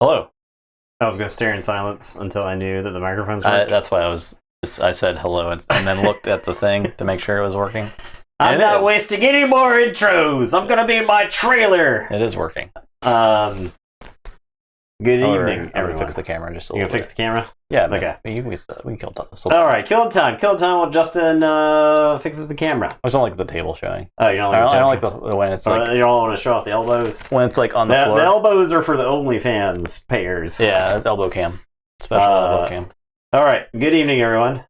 Hello. I was going to stare in silence until I knew that the microphones worked. That's why I said hello and then looked at the thing to make sure it was working. I'm not wasting any more intros. I'm going to be in my trailer. It is working. Good evening, everyone. Fix the camera just a You little gonna fix the camera? Yeah. Okay. We can kill time. All right, kill time. Kill time while Justin fixes the camera. I just don't like the table showing. Oh, you don't like I don't like the when it's like you don't want to show off the elbows. when it's like on the floor. The elbows are for the OnlyFans payers. Yeah, elbow cam. Special elbow cam. All right. Good evening, everyone.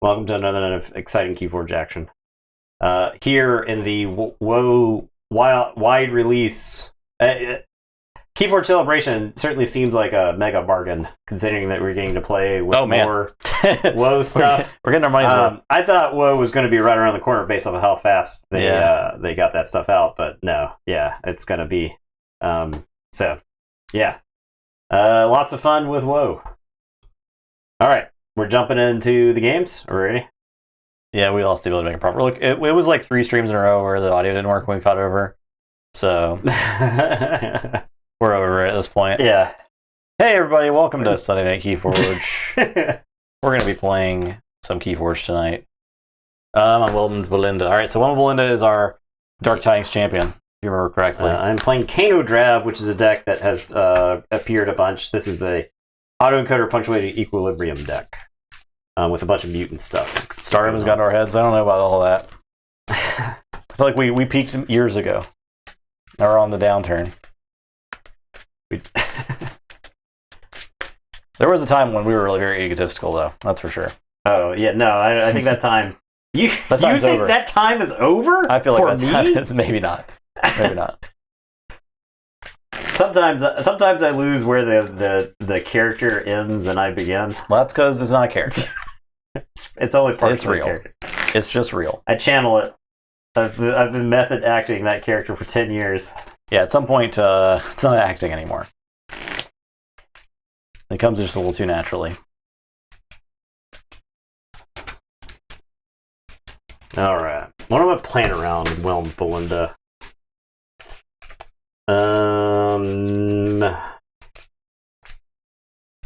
Welcome to another exciting Keyforge action. Here in the WoW wide release. Keyforge Celebration certainly seems like a mega bargain, considering that we're getting to play with more WoW stuff. We're getting our money's worth. I thought WoW was going to be right around the corner based off of how fast they got that stuff out, but no, it's going to be. Lots of fun with WoW. All right, we're jumping into the games. Are we ready? Yeah, we lost the ability to make it proper. Look, it was like 3 streams in a row where the audio didn't work when we caught over, so. We're over at this point. Yeah. Hey, everybody. Welcome to Sunday Night Keyforge. We're going to be playing some Keyforge tonight. I'm Wilton Belinda. All right, so Wilton Belinda is our Dark Tidings champion, if you remember correctly. I'm playing Kano Drab, which is a deck that has appeared a bunch. This is a autoencoder punctuated equilibrium deck with a bunch of mutant stuff. Stardom's got our heads. I don't know about all that. I feel like we peaked years ago. Now we're on the downturn. There was a time when we were really very egotistical, though. That's for sure. Oh yeah, no, I think that time. You think over. That time is over? I feel like that is maybe not. Maybe not. Sometimes I lose where the character ends and I begin. Well, that's because it's not a character. It's only part of the character. It's just real. I channel it. I've been method acting that character for 10 years. Yeah, at some point, it's not acting anymore. It comes just a little too naturally. All right. What am I playing around with Belinda?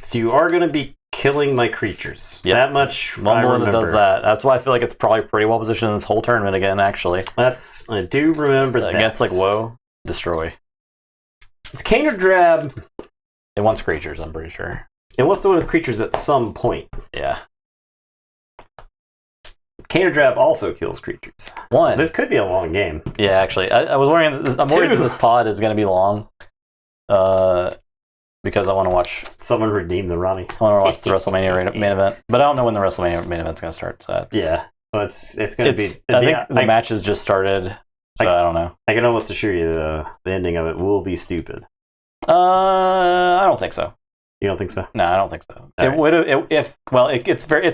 So you are going to be killing my creatures. Yep. That much Belinda does that. That's why I feel like it's probably pretty well positioned in this whole tournament again, actually. I do remember that. Against, like, Woe, Destroy. It's Kano Drab. It wants creatures, I'm pretty sure. It wants to win with creatures at some point. Yeah. Kano Drab also kills creatures. This could be a long game. Yeah, actually. I was worrying. I'm worried that this pod is going to be long. Because I want to watch... Someone redeem the Ronnie. I want to watch the WrestleMania main event. But I don't know when the WrestleMania main event's going to start. So yeah. Well, it's going to be... I think the match has just started, so I don't know. I can almost assure you the ending of it will be stupid. I don't think so. You don't think so? No, I don't think so. It would it's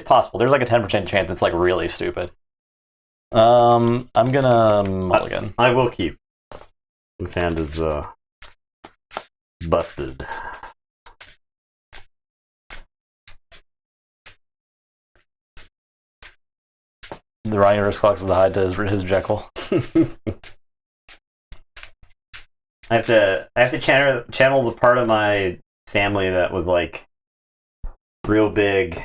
possible. There's like a 10% chance it's like really stupid. I'm gonna mulligan. I will keep. His hand is busted. The Rhino Clocks is the hide to his Jekyll. I have to channel the part of my family that was like real big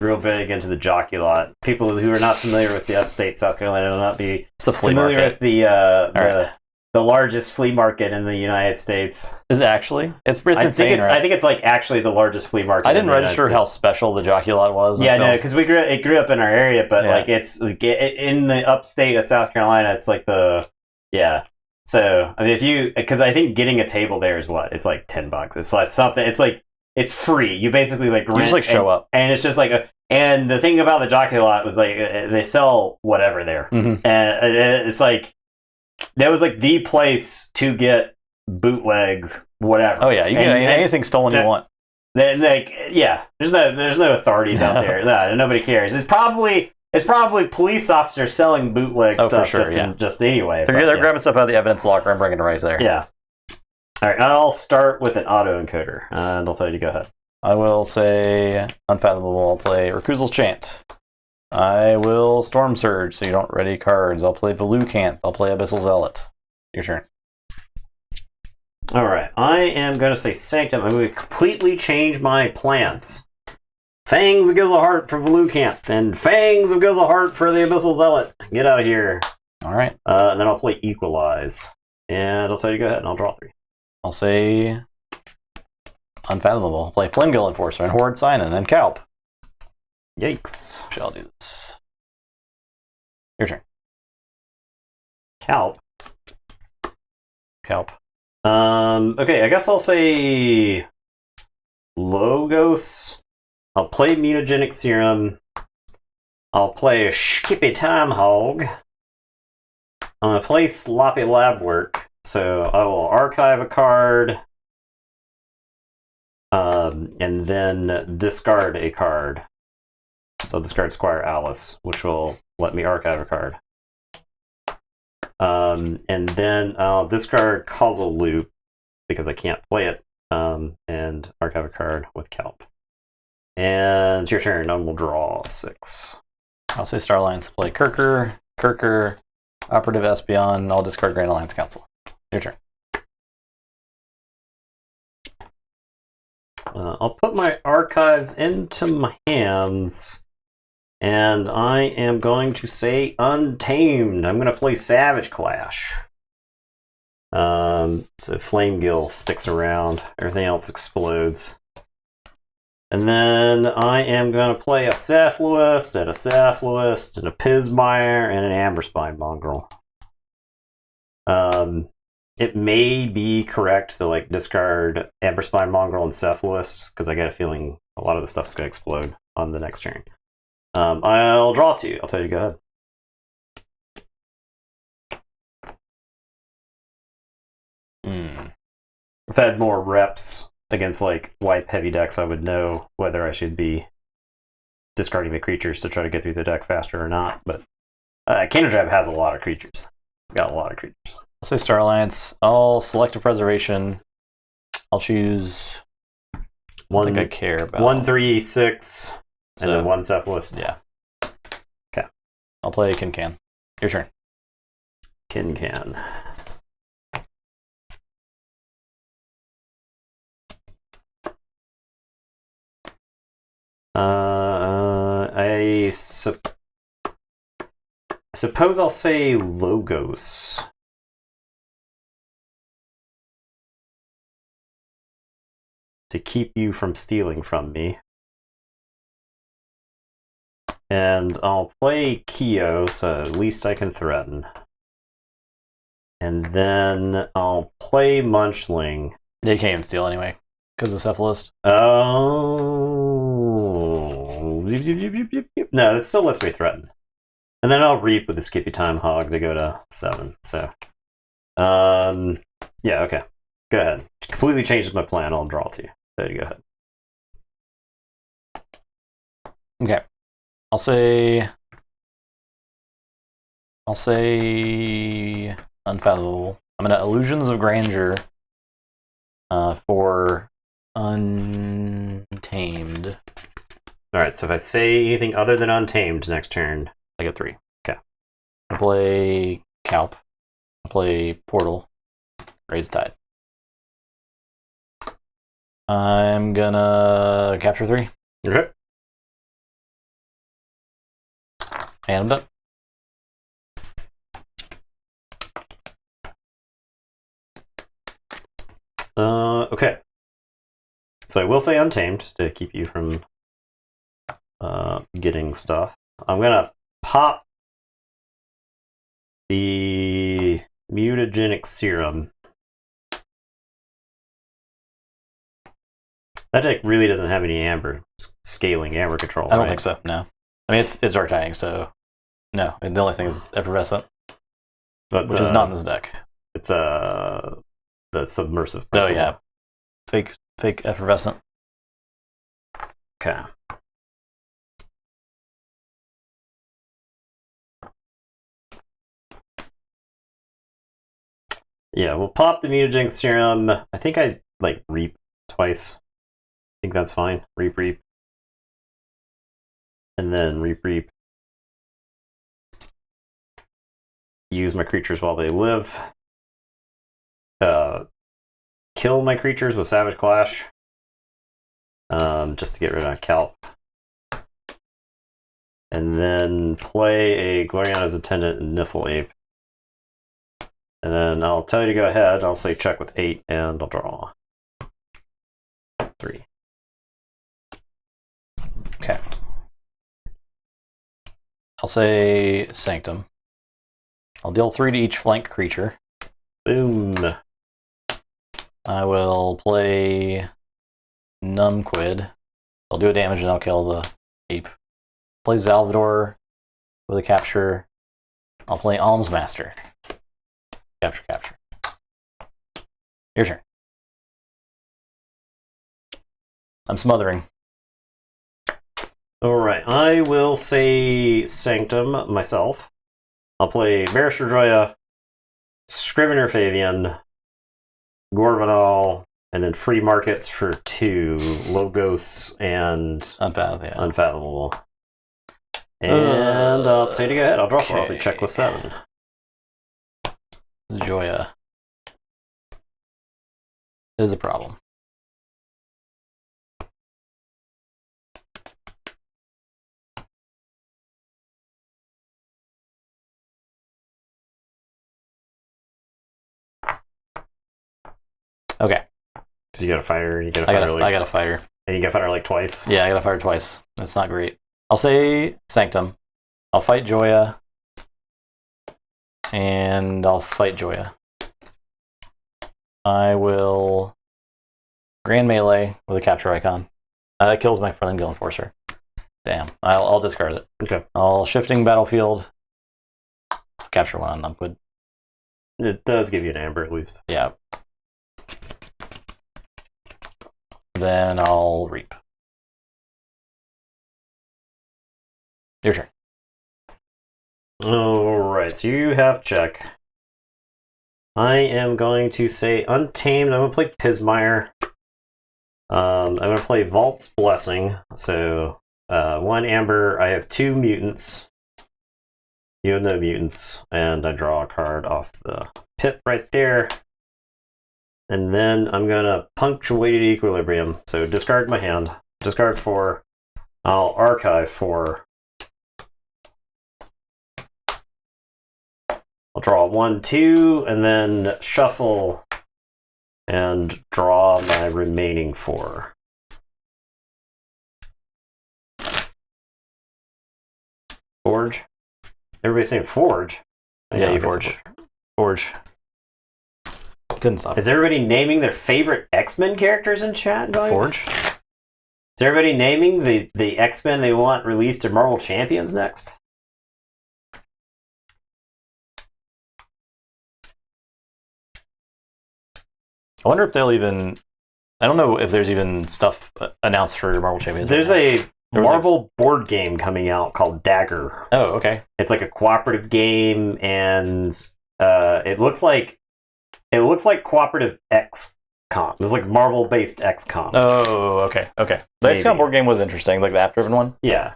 into the jockey lot. People who are not familiar with the upstate South Carolina will not be familiar with the largest flea market in the United States. Is it actually? It's insane, right? I think it's like actually the largest flea market. I didn't register how special the jockey lot was. Yeah, no, because it grew up in our area, but like it's like, in the upstate of South Carolina. It's like So I mean, because I think getting a table there is what it's like $10. It's like something. It's like it's free. You basically like rent, you just like show up, and it's just like and the thing about the jockey lot was like they sell whatever there, and it's like that was like the place to get bootleg whatever. Oh yeah, you can get anything stolen you want. Then there's no authorities out there. No, nobody cares. It's probably police officers selling bootleg stuff for sure, just anyway. They're grabbing stuff out of the evidence locker and bringing it right there. Yeah. All right, I'll start with an autoencoder, and I'll tell you to go ahead. I will say Unfathomable. I'll play Rakuzel's Chant. I will Storm Surge, so you don't ready cards. I'll play Velucanth. I'll play Abyssal Zealot. Your turn. Alright, I am going to say Sanctum. I'm going to completely change my plans. Fangs of Gizzleheart for Velucamp, and Fangs of Gizzleheart for the Abyssal Zealot. Get out of here. Alright. And then I'll play Equalize. And I'll tell you to go ahead, and I'll draw 3. I'll say Unfathomable. I'll play Flamegill Enforcer and Horde Sign, and then Calp. Yikes. Shall do this. Your turn. Calp. Calp. Okay, I guess I'll say Logos. I'll play Mutagenic Serum. I'll play Skippy Time Hog. I'm going to play Sloppy Lab Work. So I will archive a card. And then discard a card. So I'll discard Squire Alice, which will let me archive a card. And then I'll discard Causal Loop because I can't play it, and archive a card with Calp. And it's your turn, and we'll draw 6. I'll say Star Alliance. Play Kirker, Operative Espeon. I'll discard Grand Alliance Council. Your turn. I'll put my archives into my hands, and I am going to say Untamed. I'm going to play Savage Clash. So Flamegill sticks around. Everything else explodes. And then I am going to play a Cephaloist, and a Cephaloist, and a Pismire, and an Amberspine Mongrel. It may be correct to like discard Amberspine Mongrel and Cephaloist, because I get a feeling a lot of the stuff's going to explode on the next turn. I'll draw 2. I'll tell you to go ahead. If I had more reps against like wipe heavy decks, I would know whether I should be discarding the creatures to try to get through the deck faster or not. But Canadreb has a lot of creatures. It's got a lot of creatures. I'll say Star Alliance. I'll select a Preservation. I'll choose one. I think I care about 1, 3, 6, and then 1 Cephaloist. Yeah. Okay. I'll play Kincan. Your turn. Kincan. I suppose I'll say Logos. To keep you from stealing from me. And I'll play Keo, so at least I can threaten. And then I'll play Munchling. Yeah, you can't even steal anyway, because of Cephalist. Oh. No, it still lets me threaten. And then I'll Reap with the Skippy Time Hog. They go to 7. So, yeah, okay. Go ahead. Completely changes my plan. I'll draw 2. So you go ahead. Okay. I'll say Unfathomable. I'm gonna Illusions of Grandeur for Untamed. Alright, so if I say anything other than Untamed next turn, I get 3. Okay. I play Calp. I play Portal. Raise Tide. I'm gonna capture 3. Okay. And I'm done. Okay. So I will say Untamed, just to keep you from getting stuff. I'm gonna pop the Mutagenic Serum. That deck really doesn't have any scaling amber control. I don't think so, no. I mean, it's Dark Tidings, so no. The only thing is Effervescent, which is not in this deck. It's the submersive principle. Oh, yeah. Fake Effervescent. Okay. Yeah, we'll pop the Mutagenic Serum. I think I Reap twice. I think that's fine. Reap. And then Reap. Use my creatures while they live. kill my creatures with Savage Clash. Just to get rid of Kelp. And then play a Gloriana's Attendant and Niffle Ape. And then I'll tell you to go ahead. I'll say check with 8, and I'll draw 3. Okay. I'll say Sanctum. I'll deal 3 to each flank creature. Boom. I will play Numquid. I'll do a damage and I'll kill the ape. Play Salvador with a capture. I'll play Almsmaster. Capture, capture. Your turn. I'm smothering. Alright, I will say Sanctum myself. I'll play Barrister Joya, Scrivener Fabian, Gorvanal, and then free markets for 2, Logos and Unfathomable. And I'll say to go ahead. I'll draw 4. I'll say check with 7. This is Joya. It is a problem. Okay. So you got a fighter. I got a fighter. And you got a fighter like twice? Yeah, I got a fighter twice. That's not great. I'll say Sanctum. I'll fight Joya. And I'll fight Joya. I will Grand Melee with a capture icon. That kills my front end Guild Enforcer. Damn. I'll discard it. Okay. I'll Shifting Battlefield. Capture 1 on Numquid. It does give you an amber at least. Yeah. Then I'll Reap. Your turn. Alright, so you have check. I am going to say Untamed. I'm going to play Pismire. I'm going to play Vault's Blessing. So, 1 amber. I have 2 mutants. You have no mutants. And I draw a card off the pip right there. And then I'm going to Punctuated Equilibrium. So, discard my hand. Discard 4. I'll archive 4. I'll draw 1, 2, and then shuffle and draw my remaining 4. Forge? Everybody's saying Forge. Yeah, you Forge. Forge. Couldn't stop. Is everybody naming their favorite X-Men characters in chat? Forge? Is everybody naming the X-Men they want released in Marvel Champions next? I wonder if they'll even... I don't know if there's even stuff announced for Marvel Champions. There's a Marvel board game coming out called Dagger. Oh, okay. It's like a cooperative game, and it looks like cooperative XCOM. It's like Marvel-based XCOM. Oh, okay, okay. The XCOM board game was interesting, like the app-driven one. Yeah.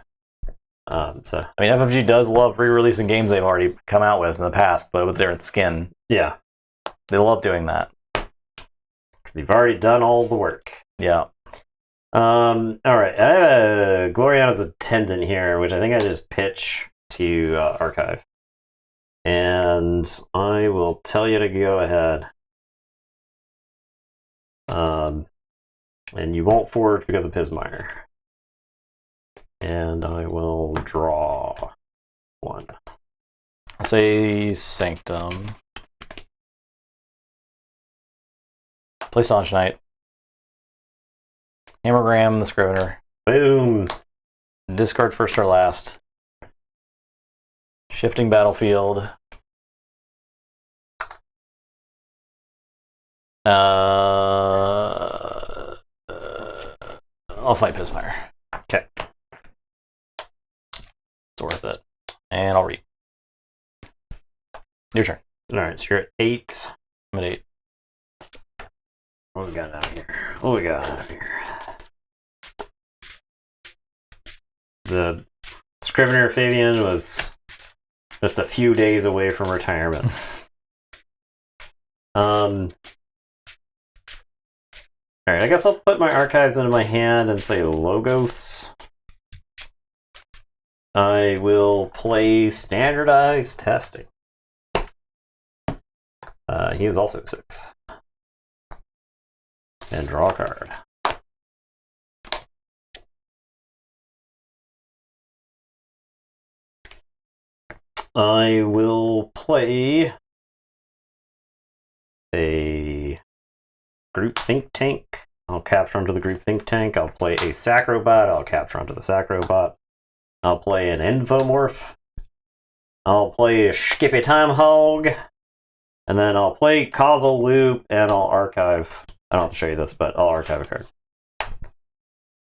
I mean, FFG does love re-releasing games they've already come out with in the past, but with their skin. Yeah. They love doing that. Because they've already done all the work. Yeah. All right. I have a Gloriana's Attendant here, which I think I just pitch to archive. And I will tell you to go ahead. And you won't forge because of Pismire. And I will draw 1. I'll say Sanctum. Play Staunch Knight. Hammergram the Scrivener. Boom. Discard first or last. Shifting Battlefield. I'll fight Pismire. Okay. It's worth it. And I'll read. Your turn. Alright, so you're at 8. I'm at 8. What we got out here? What we got out here? The Scrivener Fabian was just a few days away from retirement. Alright, I guess I'll put my archives into my hand and say Logos. I will play Standardized Testing. He is also 6. And draw a card. I will play a Group Think Tank. I'll capture onto the Group Think Tank. I'll play a Sacrobot. I'll capture onto the Sacrobot. I'll play an Infomorph. I'll play a Skippy Time Hog. And then I'll play Causal Loop, and I'll archive. I don't have to show you this, but I'll archive a card.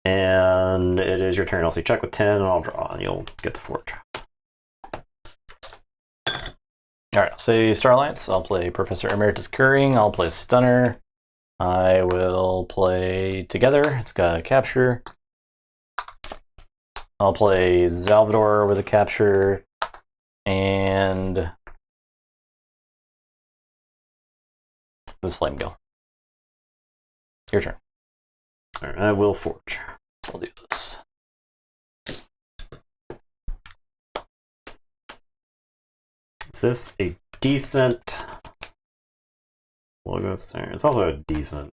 And it is your turn. I'll say check with 10, and I'll draw, and you'll get the Forge. Alright, I'll say Star Alliance. I'll play Professor Emeritus Curing. I'll play Stunner. I will play Together. It's got a capture. I'll play Salvador with a capture. And this Flame Gill. Your turn. Alright, I will Forge. So I'll do this. Is this a decent Logos turn? It's also a decent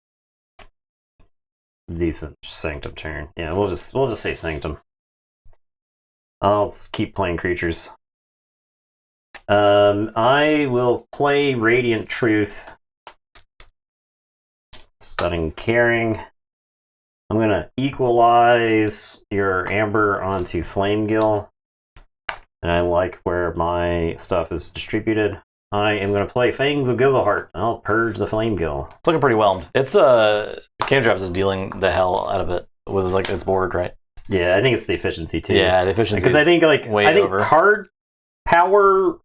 Sanctum turn. Yeah, we'll just say Sanctum. I'll keep playing creatures. I will play Radiant Truth. Stunning Caring. I'm gonna equalize your Amber onto Flame Gill. And I like where my stuff is distributed. I am going to play Fangs of Gizzleheart. I'll purge the Flame Gill. It's looking pretty whelmed. It's Cave Traps is dealing the hell out of it with like its board, right? Yeah, I think it's the efficiency too. Yeah, the efficiency. Because I think over. Card power,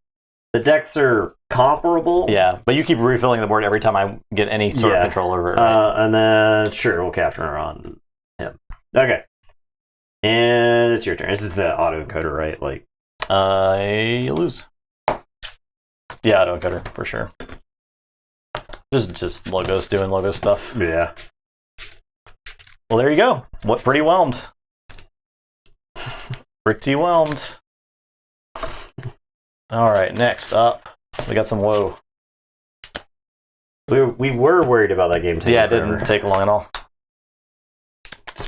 the decks are comparable. Yeah, but you keep refilling the board every time I get any sort of control over it. Right? And then sure, we'll capture her on him. Okay, and it's your turn. This is the auto encoder, right? Like. I lose. Yeah, auto encoder for sure. Just Logos doing Logo stuff. Yeah. Well, there you go. What pretty whelmed. Pretty whelmed. All right, next up, we got some woe. We were worried about that game. Yeah, it didn't take long at all.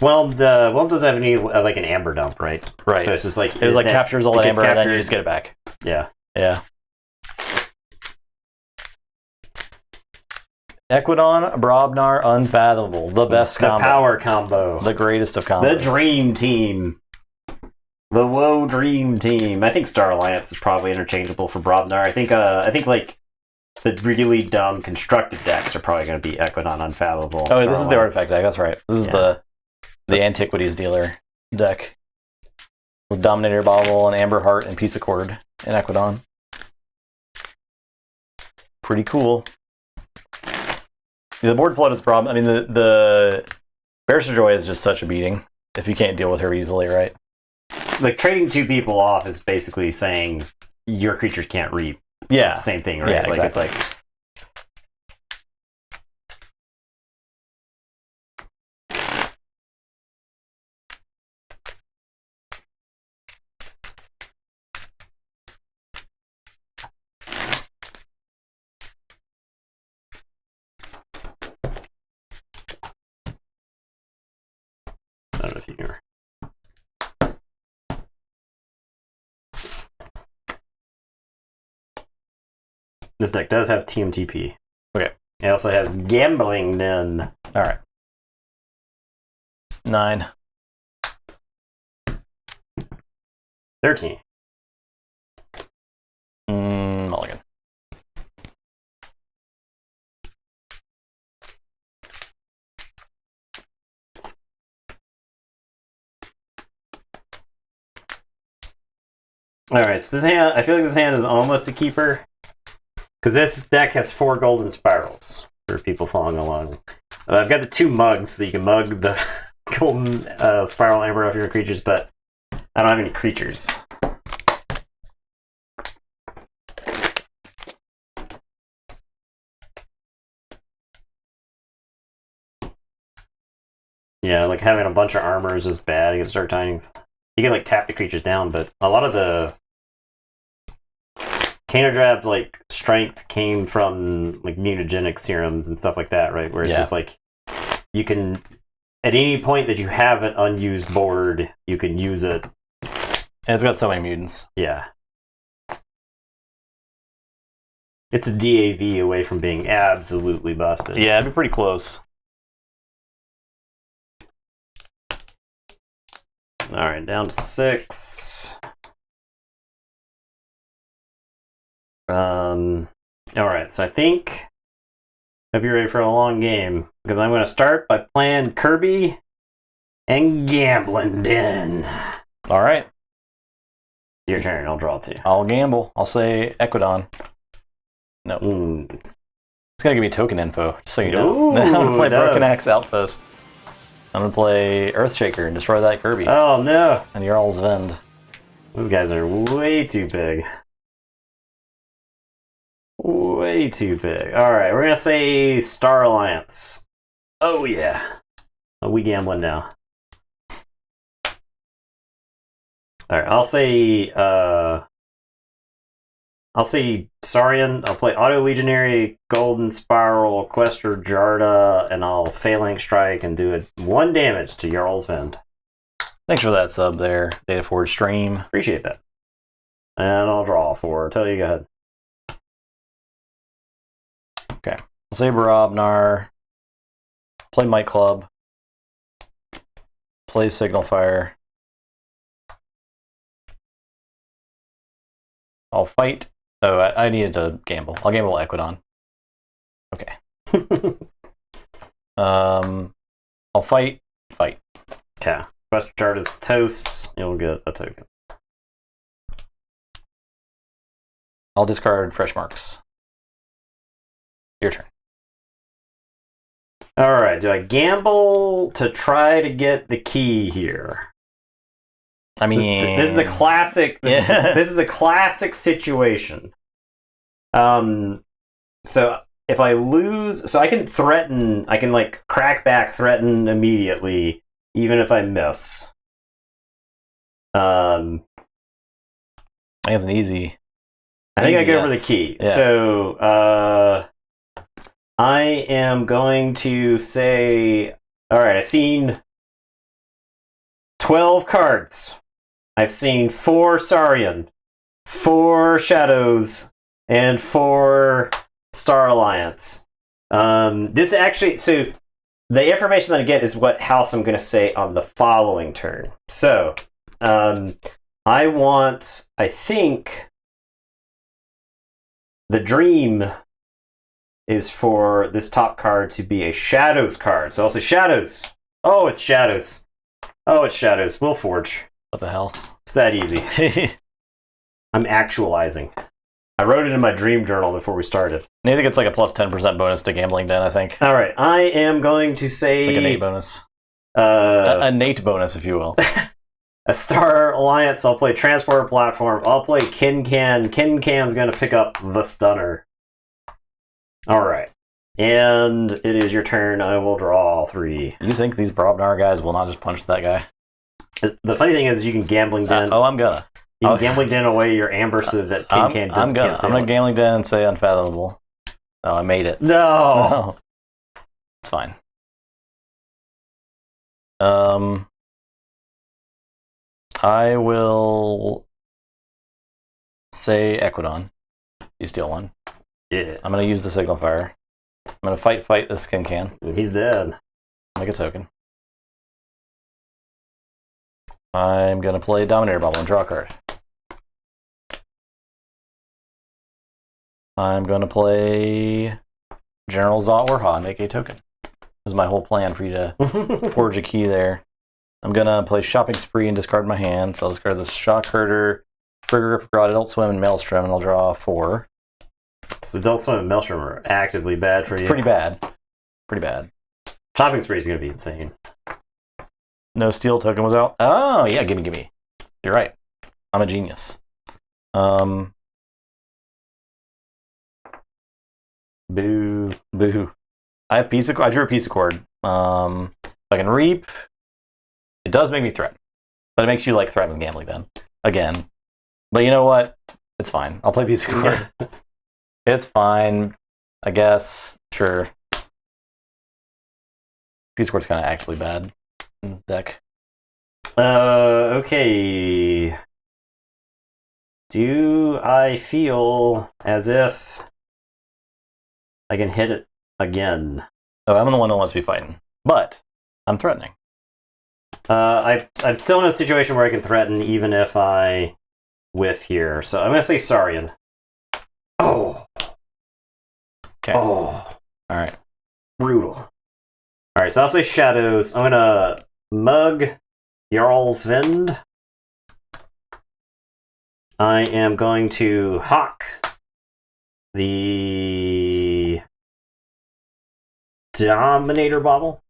Whelmed doesn't have any like an amber dump, right? Right. So it's just like it was like captures all that amber, and then you just get it back. Yeah. Yeah. Equidon, Brobnar, Unfathomable, the best combo, the power combo, the greatest of combos, the dream team, the woe dream team. I think Star Alliance is probably interchangeable for Brobnar. I think like the really dumb constructed decks are probably going to be Equidon, Unfathomable. Oh, Star this is the artifact deck. That's right. This is the Antiquities Dealer deck with Dominator Bauble and Amber Heart and Piece of Cord and Equidon. Pretty cool. The board flood is a problem. I mean, the Barrister Joy is just such a beating if you can't deal with her easily, right? Like trading two people off is basically saying your creatures can't reap. Yeah. Same thing, right? Yeah, like exactly. it's like. I don't know if you knew her. This deck does have TMTP. Okay. It also has Gambling Den. All right. 9. 13. Mulligan. Alright, so this hand, I feel like this hand is almost a keeper. Because this deck has 4 golden spirals for people following along. I've got the 2 mugs, so you can mug the golden spiral amber off your creatures, but I don't have any creatures. Yeah, like having a bunch of armor is just bad against Dark Tidings. You can like tap the creatures down, but a lot of the Canadrav's like strength came from like mutagenic serums and stuff like that, right? Where it's just like you can at any point that you have an unused board, you can use it. And it's got so many mutants. Yeah. It's a DAV away from being absolutely busted. Yeah, it'd be pretty close. Alright, down to 6. Alright, so I think I'll be ready for a long game. Because I'm going to start by playing Kirby and Gambling Den. Alright. Your turn, I'll draw 2. I'll gamble. I'll say Equidon. No. It's got to give me token info, just so you know. I'm going to play Broken Axe Outpost. I'm going to play Earthshaker and destroy that Kirby. Oh, no. And Jarl's Vend. Those guys are way too big. Way too big. Alright, we're going to say Star Alliance. Oh, yeah. Oh, we gambling now. Alright, I'll say Saurian. I'll play Auto Legionary, Golden Spiral, Quester Jarda, and I'll Phalanx Strike and do 1 damage to Jarl's Vend. Thanks for that sub there, Dataforge Stream. Appreciate that. And I'll draw 4. Tell you, go ahead. Okay. I'll say Barabnar. Play Might Club. Play Signal Fire. I'll fight. Oh, I needed to gamble. I'll gamble Equidon. Okay. I'll fight. Fight. Okay. Quester Jarda's toasts. You'll get a token. I'll discard fresh marks. Your turn. Alright, do I gamble to try to get the key here? I mean, this is the classic. This is the classic situation. So if I lose, so I can threaten. I can like crack back, threaten immediately, even if I miss. I think it's an easy. I think I go for the key. Yeah. So I am going to say, all right. I've seen 12 cards. I've seen 4 Saurian, 4 Shadows, and 4 Star Alliance. This actually, so the information that I get is what house I'm going to say on the following turn. So, I think, the dream is for this top card to be a Shadows card. So I'll say Shadows. Oh, it's Shadows. Oh, it's Shadows. Will Forge. What the hell? It's that easy. I'm actualizing. I wrote it in my dream journal before we started. I think it's like a plus 10% bonus to Gambling Den, I think. All right. I am going to say... It's like an 8 bonus. A Nate bonus, if you will. A Star Alliance. I'll play Transporter Platform. I'll play Kincan. Kincan's going to pick up the Stunner. All right. And it is your turn. I will draw 3. You think these Brobnar guys will not just punch that guy? The funny thing is you can Gambling Den... I'm gonna. You can Gambling Den away your Amber so that Kincan can't stay I'm gonna Gambling Den and say Unfathomable. Oh, I made it. No! It's fine. I will say Equidon. You steal 1. Yeah. I'm gonna use the Signal Fire. I'm gonna fight this Kincan. He's dead. Make a token. I'm gonna play Dominator Bubble and draw a card. I'm gonna play General Zot Warha and make a token. That was my whole plan for you to forge a key there. I'm gonna play Shopping Spree and discard my hand. So I'll discard the Shock Herder, Trigger, Adult Swim, and Maelstrom, and I'll draw 4. So Adult Swim and Maelstrom are actively bad for you. Pretty bad. Pretty bad. Shopping Spree is going to be insane. No steel token was out. Oh, yeah, gimme. You're right. I'm a genius. Boo. I drew a piece of cord. I can reap. It does make me threaten. But it makes you like threaten gambling then. Again. But you know what? It's fine. I'll play PC Court. It's fine. I guess. Sure. PC Court's kind of actually bad in this deck. Okay. Do I feel as if I can hit it again? Oh, I'm the one who wants to be fighting. But I'm threatening. I'm still in a situation where I can threaten even if I whiff here. So I'm going to say Saurian. Oh. Okay. Oh. Alright. Brutal. Alright, so I'll say Shadows. I'm going to mug Jarl's Vind. I am going to hawk the Dominator Bauble.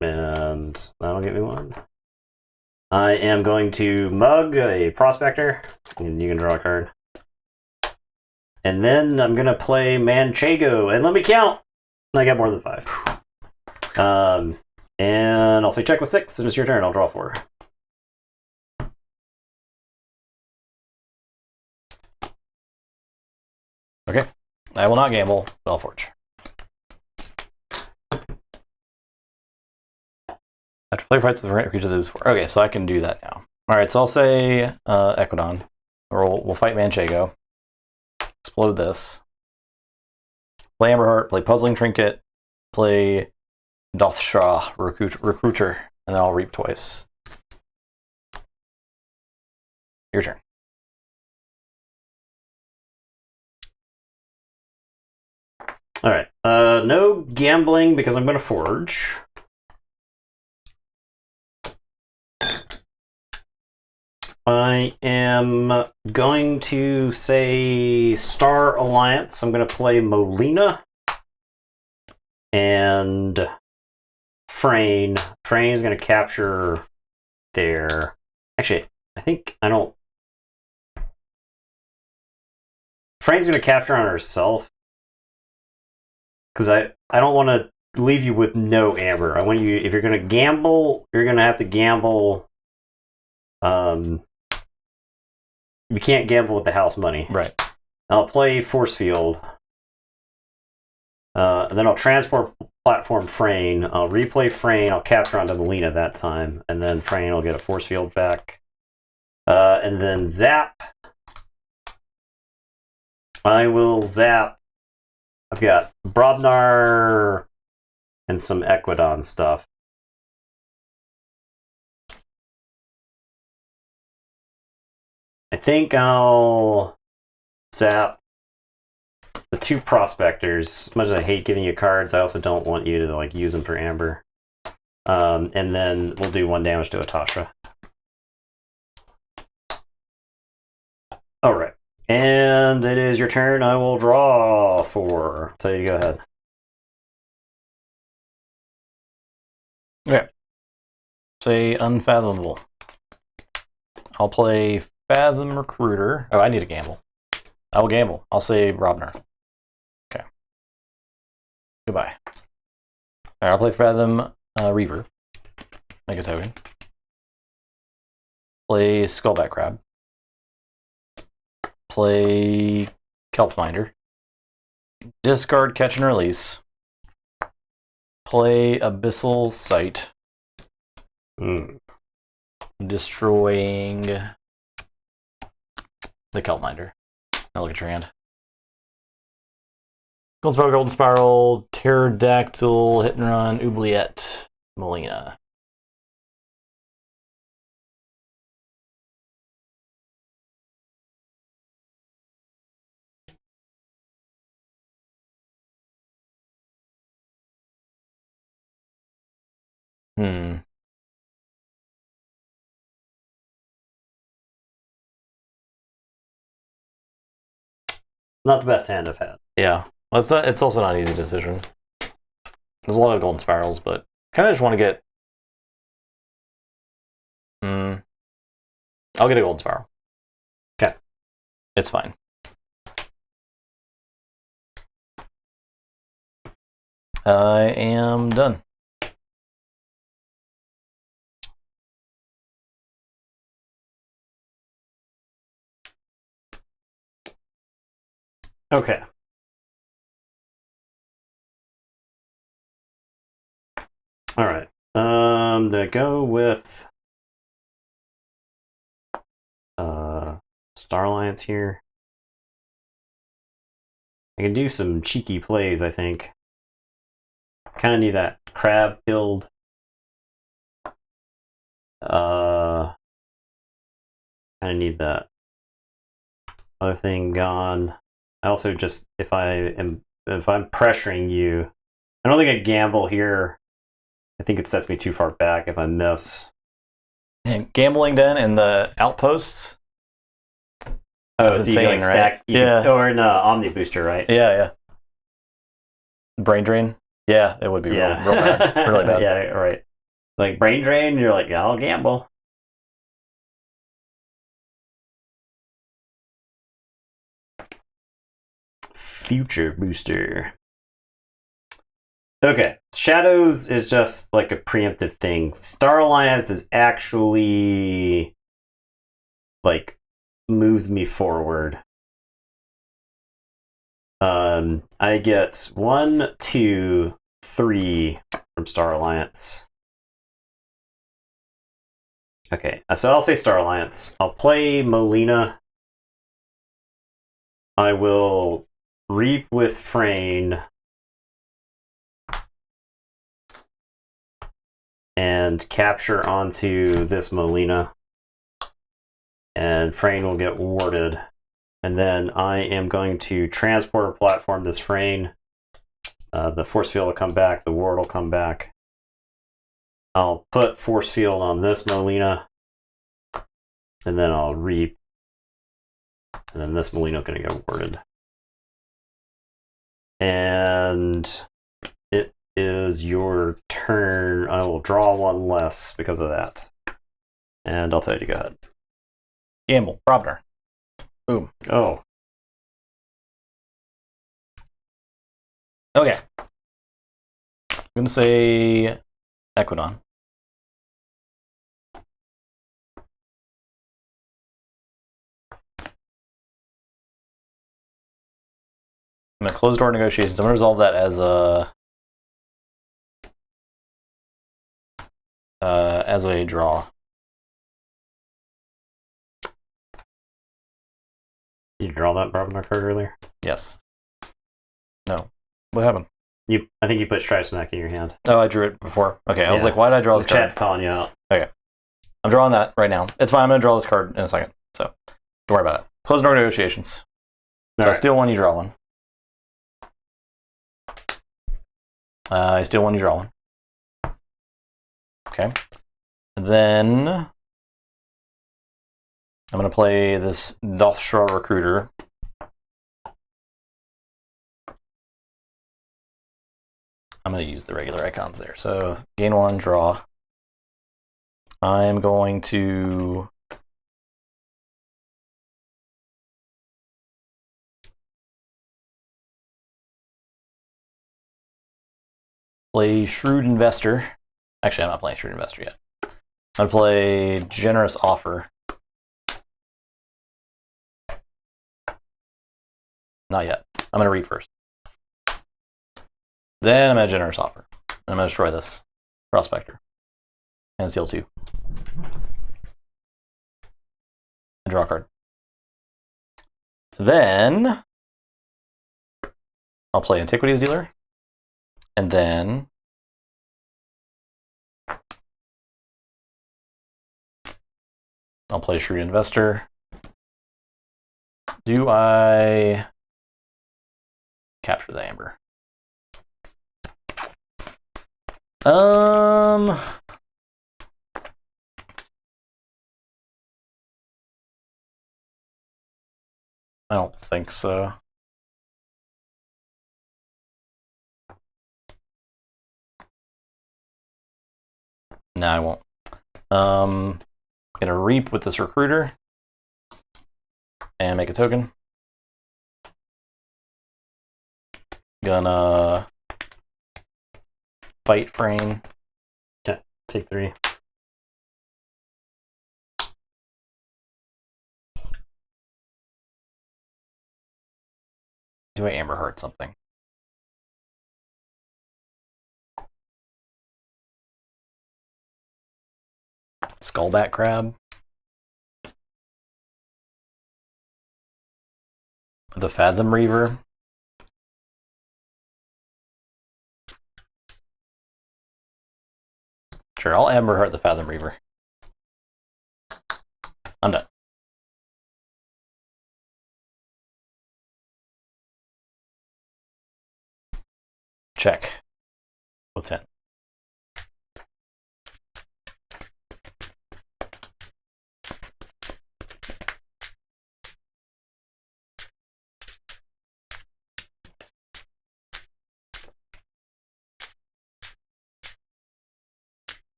And that'll get me one. I am going to mug a Prospector. And you can draw a card. And then I'm going to play Manchego. And let me count! I got more than 5. And I'll say check with 6, and it's your turn. I'll draw 4. Okay. I will not gamble, but I'll forge. After player fights with the right creature that is 4. Okay, so I can do that now. Alright, so I'll say Equidon. Or we'll fight Manchego. Explode this. Play Amberheart, play Puzzling Trinket, play Dothshaw Recruiter, and then I'll reap twice. Your turn. Alright, no gambling because I'm going to forge. I am going to say Star Alliance. I'm going to play Molina and Frayne. Frayne is going to capture there. Actually, I think I don't. Frayne's going to capture on herself because I don't want to leave you with no amber. I want you, if you're going to gamble, you're going to have to gamble. You can't gamble with the house money. Right. I'll play Force Field. And then I'll transport platform Frayne. I'll replay Frayne. I'll capture onto Molina that time. And then Frayne will get a Force Field back. And then Zap. I will zap. I've got Brobnar and some Equidon stuff. I think I'll zap the 2 Prospectors. As much as I hate giving you cards, I also don't want you to like use them for Amber. And then we'll do 1 damage to Atasha. All right, and it is your turn. I will draw 4. So you go ahead. Okay. Say Unfathomable. I'll play Fathom Recruiter. Oh, I need to gamble. I will gamble. I'll say Robner. Okay. Goodbye. Alright, I'll play Fathom Reaver. Make a token. Play Skullback Crab. Play Kelpminder. Discard Catch and Release. Play Abyssal Sight. Destroying the Kelpminder. Now look at your hand. Golden Spiral, Pterodactyl, Hit and Run, Oubliette, Molina. Not the best hand I've had. Yeah. Well, it's also not an easy decision. There's a lot of Golden Spirals, but kind of just want to get... I'll get a Golden Spiral. Okay. It's fine. I am done. Okay. All right. To go with Star Alliance here. I can do some cheeky plays, I think. Kind of need that crab killed. Kind of need that other thing gone. I also just if I'm pressuring you, I don't think I gamble here. I think it sets me too far back if I miss. And gambling then in the outposts. Oh, That's so you can insane, like stack, right? Yeah. or an Omni Booster, right? Yeah. Brain drain. Yeah, it would be real bad, really bad. Yeah, right. Like brain drain, you're like, yeah, I'll gamble. Future booster. Okay, Shadows is just like a preemptive thing. Star Alliance is actually like moves me forward. I get 1, 2, 3 from Star Alliance. Okay, so I'll say Star Alliance. I'll play Molina. I will Reap with Frayne. And capture onto this Molina. And Frayne will get warded. And then I am going to transport or platform this Frayne. The force field will come back. The ward will come back. I'll put force field on this Molina. And then I'll Reap. And then this Molina is going to get warded. And it is your turn. I will draw one less because of that. And I'll tell you to go ahead. Gamble. Robner. Boom. Oh. Okay. I'm going to say Equidon. I'm going to close door negotiations. I'm going to resolve that as a draw. Did you draw that Robnar card earlier? Yes. No. What happened? I think you put Strife Smack in your hand. Oh, I drew it before. Okay, I was like, why did I draw this card? Chat's calling you out. Okay. I'm drawing that right now. It's fine. I'm going to draw this card in a second. So don't worry about it. Close door negotiations. So I steal one, you draw one. I steal one, you draw one. Okay. And then I'm going to play this Dothstra Recruiter. I'm going to use the regular icons there. So gain one, draw. I'm going to play Shrewd Investor. Actually, I'm not playing Shrewd Investor yet. I'm going to play Generous Offer. Not yet. I'm going to read first. Then I'm at Generous Offer. And I'm going to destroy this Prospector. And seal 2. And draw a card. Then I'll play Antiquities Dealer. And then I'll play Shrewd Investor. Do I capture the Amber? I don't think so. No, I won't. Gonna Reap with this Recruiter and make a token. Gonna fight Frayne. Okay, take 3. Do I Amber Heart something? Skullback Crab. The Fathom Reaver. Sure, I'll Amber Heart the Fathom Reaver. I'm done. Check. With 10.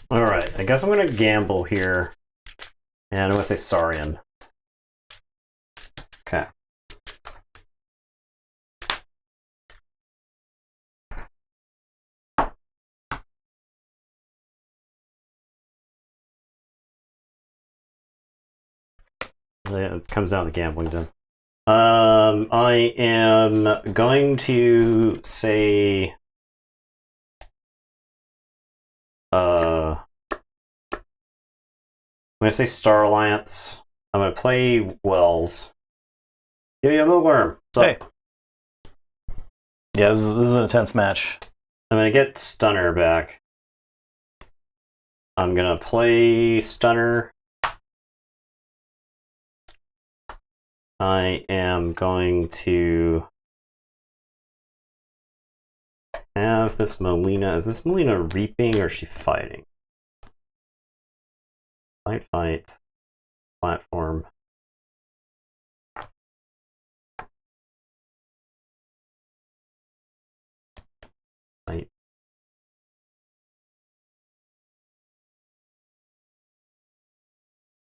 All right, I guess I'm going to gamble here. And I'm going to say Saurian. Okay. Yeah, it comes down to gambling then. I am going to say I'm going to say Star Alliance. I'm going to play Wells. Yo, Milkworm. Hey. Yeah, this is an intense match. I'm going to get Stunner back. I'm going to play Stunner. I am going to have this Melina. Is this Melina reaping or is she fighting? Fight. Platform. Fight.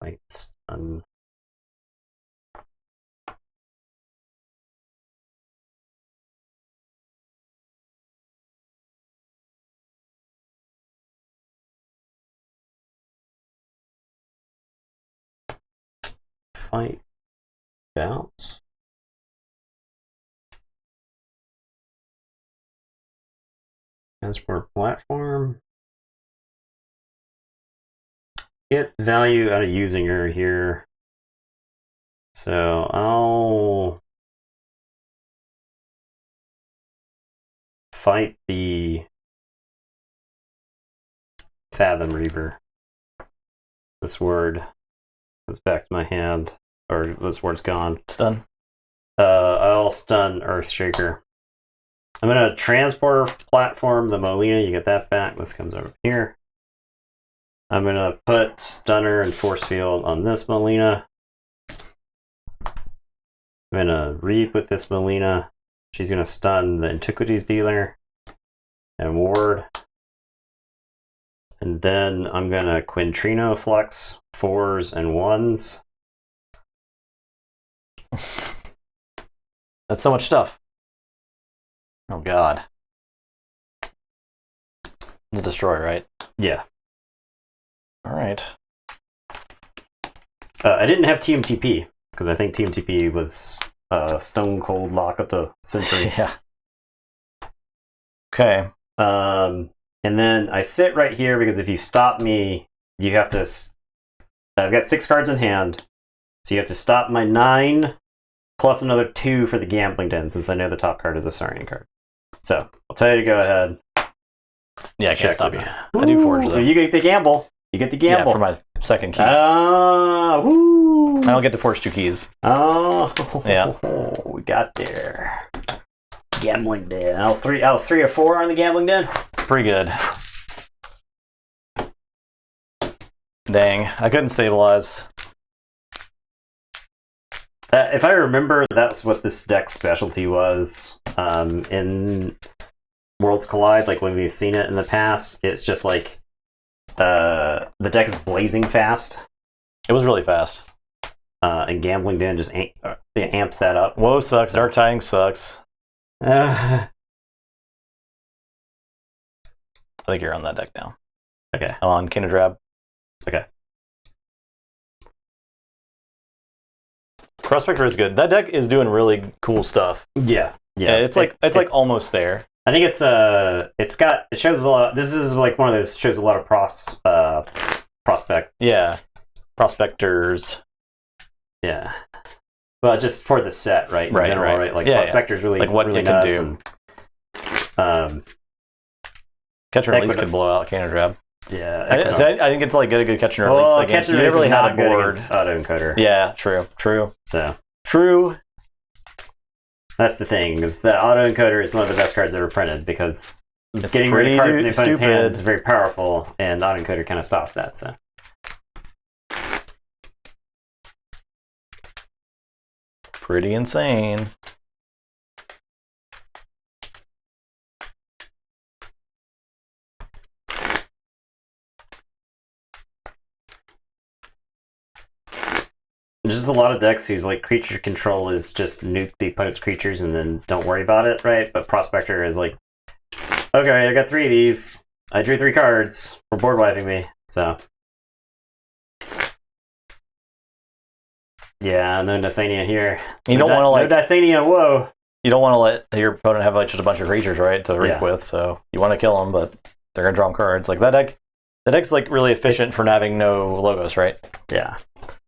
Fight. Stun. Fight. Bounce. Transport platform. Get value out of using her here. So I'll fight the Fathom Reaver. This word goes back to my hand, or this word's gone. Stun. I'll stun Earthshaker. I'm gonna transporter platform the Molina. You get that back. This comes over here. I'm gonna put Stunner and Force Field on this Molina. I'm gonna reap with this Molina. She's gonna stun the Antiquities Dealer and Ward. And then I'm gonna Quintrino Flex 4s and 1s. That's so much stuff. Oh god. It's a destroy, right? Yeah. Alright. I didn't have TMTP, because I think TMTP was Stone Cold Lock up the Century. Yeah. Okay. And then I sit right here, because if you stop me, you have to... I've got 6 cards in hand, so you have to stop my 9, plus another 2 for the Gambling Den, since I know the top card is a Saurian card. So, I'll tell you to go ahead. Yeah, I Check can't stop with you. me. I do Forge, though. You get the gamble. You get the gamble. Yeah, for my second key. Woo! I don't get to forge 2 keys. Oh, Yeah. We got there. Gambling Den. I was 3 or 4 on the Gambling Den. Pretty good. Dang, I couldn't stabilize. If I remember, that's what this deck's specialty was in Worlds Collide. Like when we've seen it in the past, it's just like the deck is blazing fast. It was really fast. And Gambling Den just amps that up. Woe sucks. Dark Tidings sucks. I think you're on that deck now. Okay. I'm on Kinadrab. Okay. Prospector is good. That deck is doing really cool stuff. Yeah. It's like almost there. I think it shows a lot. This is like one of those shows a lot of prospects. Yeah, prospectors. Yeah. Well, just for the set, right? In general, right? Like prospectors really like what really it can do. Catch and release could blow out Cannon Trap. Yeah. I think it's like a good catch and release. Well, like, catch and release is not good against autoencoder. Yeah, true. So true. That's the thing, is that autoencoder is one of the best cards ever printed because it's getting rid of cards in the opponent's hands is very powerful, and autoencoder kind of stops that. So. Pretty insane. There's just a lot of decks whose like creature control is just nuke the opponent's creatures and then don't worry about it, right? But Prospector is like, okay, I got 3 of these. I drew 3 cards for board wiping me, so. Yeah, no Dysania here. You don't want to like no Dysania. Whoa. You don't want to let your opponent have like just a bunch of creatures, right, to reap with. So you want to kill them, but they're gonna draw them cards. Like that deck. The deck's like really efficient for having no logos, right? Yeah.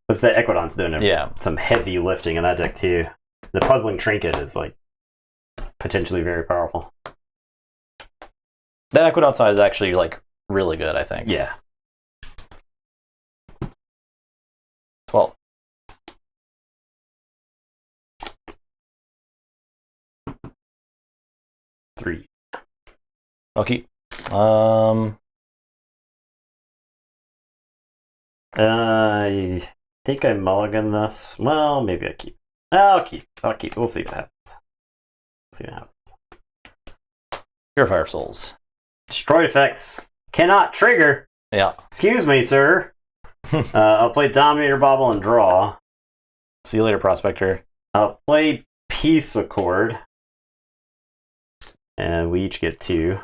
Because the Equidon's doing some heavy lifting in that deck too. The Puzzling Trinket is like potentially very powerful. That Equidon side is actually like really good, I think. Yeah. 12. Three. Okay. I think I mulligan this. Well, maybe I keep. I'll keep. We'll see what happens. Purifier Souls. Destroyed effects cannot trigger. Yeah. Excuse me, sir. I'll play Dominator Bobble and draw. See you later, Prospector. I'll play Peace Accord. And we each get 2.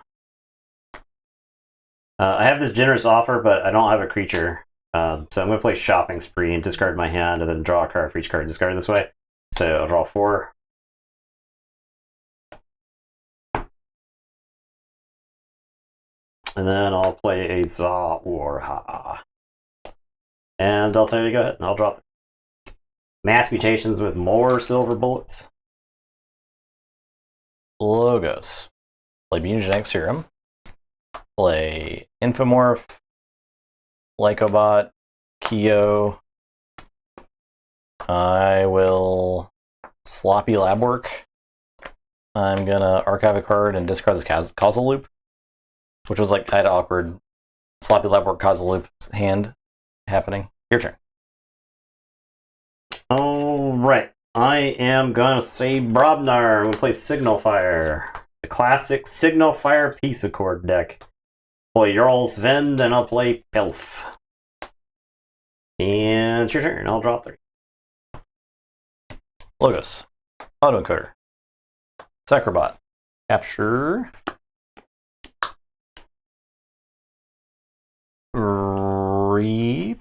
I have this generous offer, but I don't have a creature. So I'm going to play Shopping Spree and discard my hand and then draw a card for each card discarded this way. So I'll draw 4. And then I'll play a Zawarha. And I'll tell you to go ahead and I'll drop them. Mass Mutations with more silver bullets. Logos. Play Mutagenic Serum. Play Infomorph. Lycobot. Keo. I will Sloppy Lab Work. I'm gonna archive a card and discard this Causal Loop. Which was like, I had an awkward Sloppy Lab Work Causal Loop hand happening. Your turn. Alright. I am gonna say Brobnar. I'm gonna play Signal Fire. The classic Signal Fire Peace Accord deck. Play Jarl's Vend and I'll play Pelf. And it's your turn. I'll draw 3. Logos. Autoencoder. Sacrobot. Capture. Reap.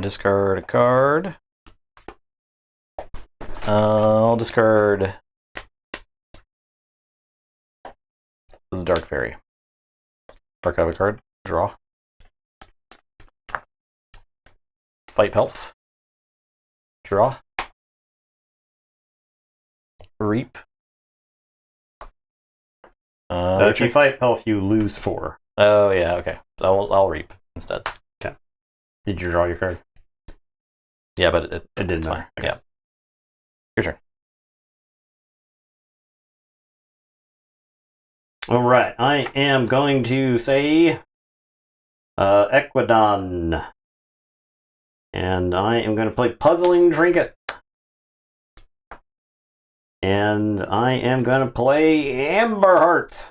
Discard a card. I'll discard. This is Dark Fairy. Archive a card. Draw. Fight Pelf. Draw. Reap. If you fight Pelf, you lose 4. Oh yeah, okay. I'll reap instead. Okay. Did you draw your card? Yeah, but it didn't fine. Okay. Yeah. Your turn. All right, I am going to say Equidon. And I am going to play Puzzling Trinket. And I am going to play Amberheart.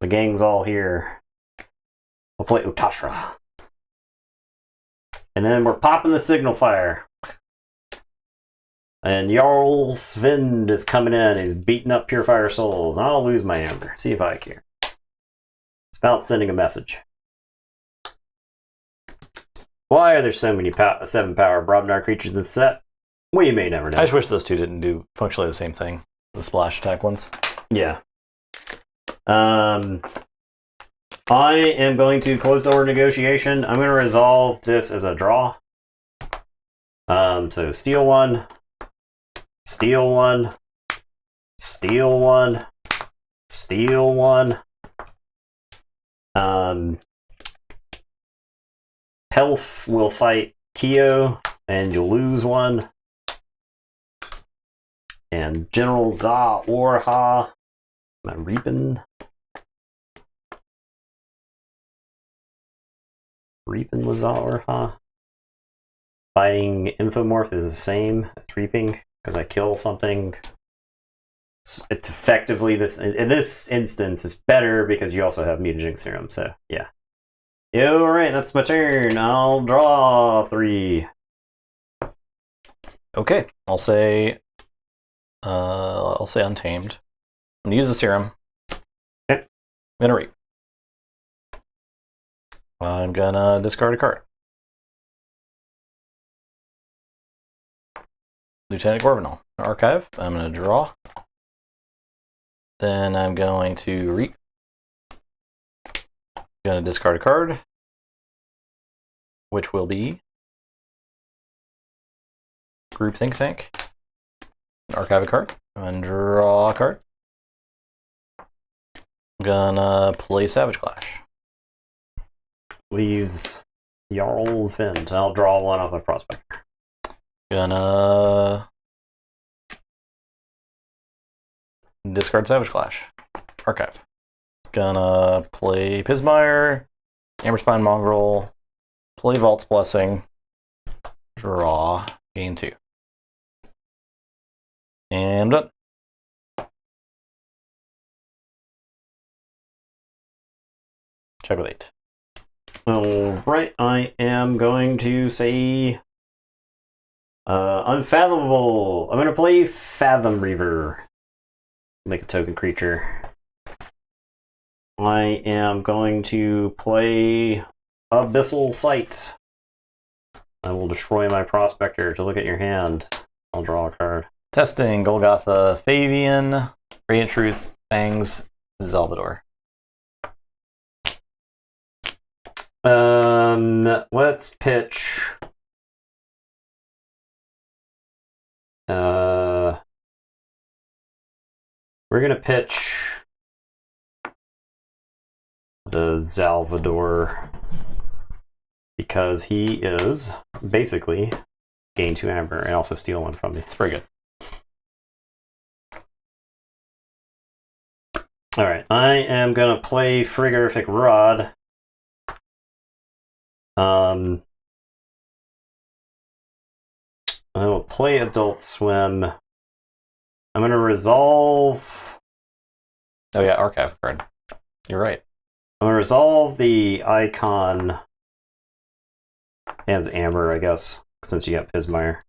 The gang's all here. I'll play Utashra. And then we're popping the Signal Fire. And Jarl Svind is coming in. He's beating up Purifier Souls. I'll lose my Amber. See if I care. It's about sending a message. Why are there so many 7-power Brobnar creatures in this set? We may never know. I just wish those two didn't do functionally the same thing. The splash attack ones. Yeah. I am going to close door negotiation. I'm going to resolve this as a draw. So steal one, steal one, steal one, steal one. Pelf will fight Keo, and you'll lose one. And General Za Orha. Am I reaping? Reaping with Za Orha. Fighting Infomorph is the same as reaping because I kill something. It's effectively this in this instance is better because you also have mutagenic serum. So yeah. All right, that's my turn. I'll draw 3. Okay, I'll say Untamed. I'm gonna use the serum. Okay. I'm gonna reap. I'm gonna discard a card. Lieutenant Gorvenal. Archive. I'm gonna draw. Then I'm going to reap. Gonna discard a card, which will be Group Think Tank. Archive a card and draw a card. Gonna play Savage Clash. Leaves Jarl's Vind. I'll draw one off my prospector. Gonna discard Savage Clash. Archive. Gonna play Pismire, Amberspine Mongrel, play Vault's Blessing, draw, gain 2. And done. Check with 8. Alright, I am going to say Unfathomable. I'm going to play Fathom Reaver. Make a token creature. I am going to play Abyssal Sight. I will destroy my prospector to look at your hand. I'll draw a card. Testing Golgotha, Fabian, Radiant Truth, Fangs, Salvador. Let's pitch. We're gonna pitch the Salvador because he is basically gain 2 amber and also steal 1 from me. It's pretty good. Alright, I am gonna play Frigorific Rod. I will play Adult Swim. I'm gonna resolve. Oh yeah, Archive card. You're right. I'm gonna resolve the icon as Amber, I guess, since you got Pismire.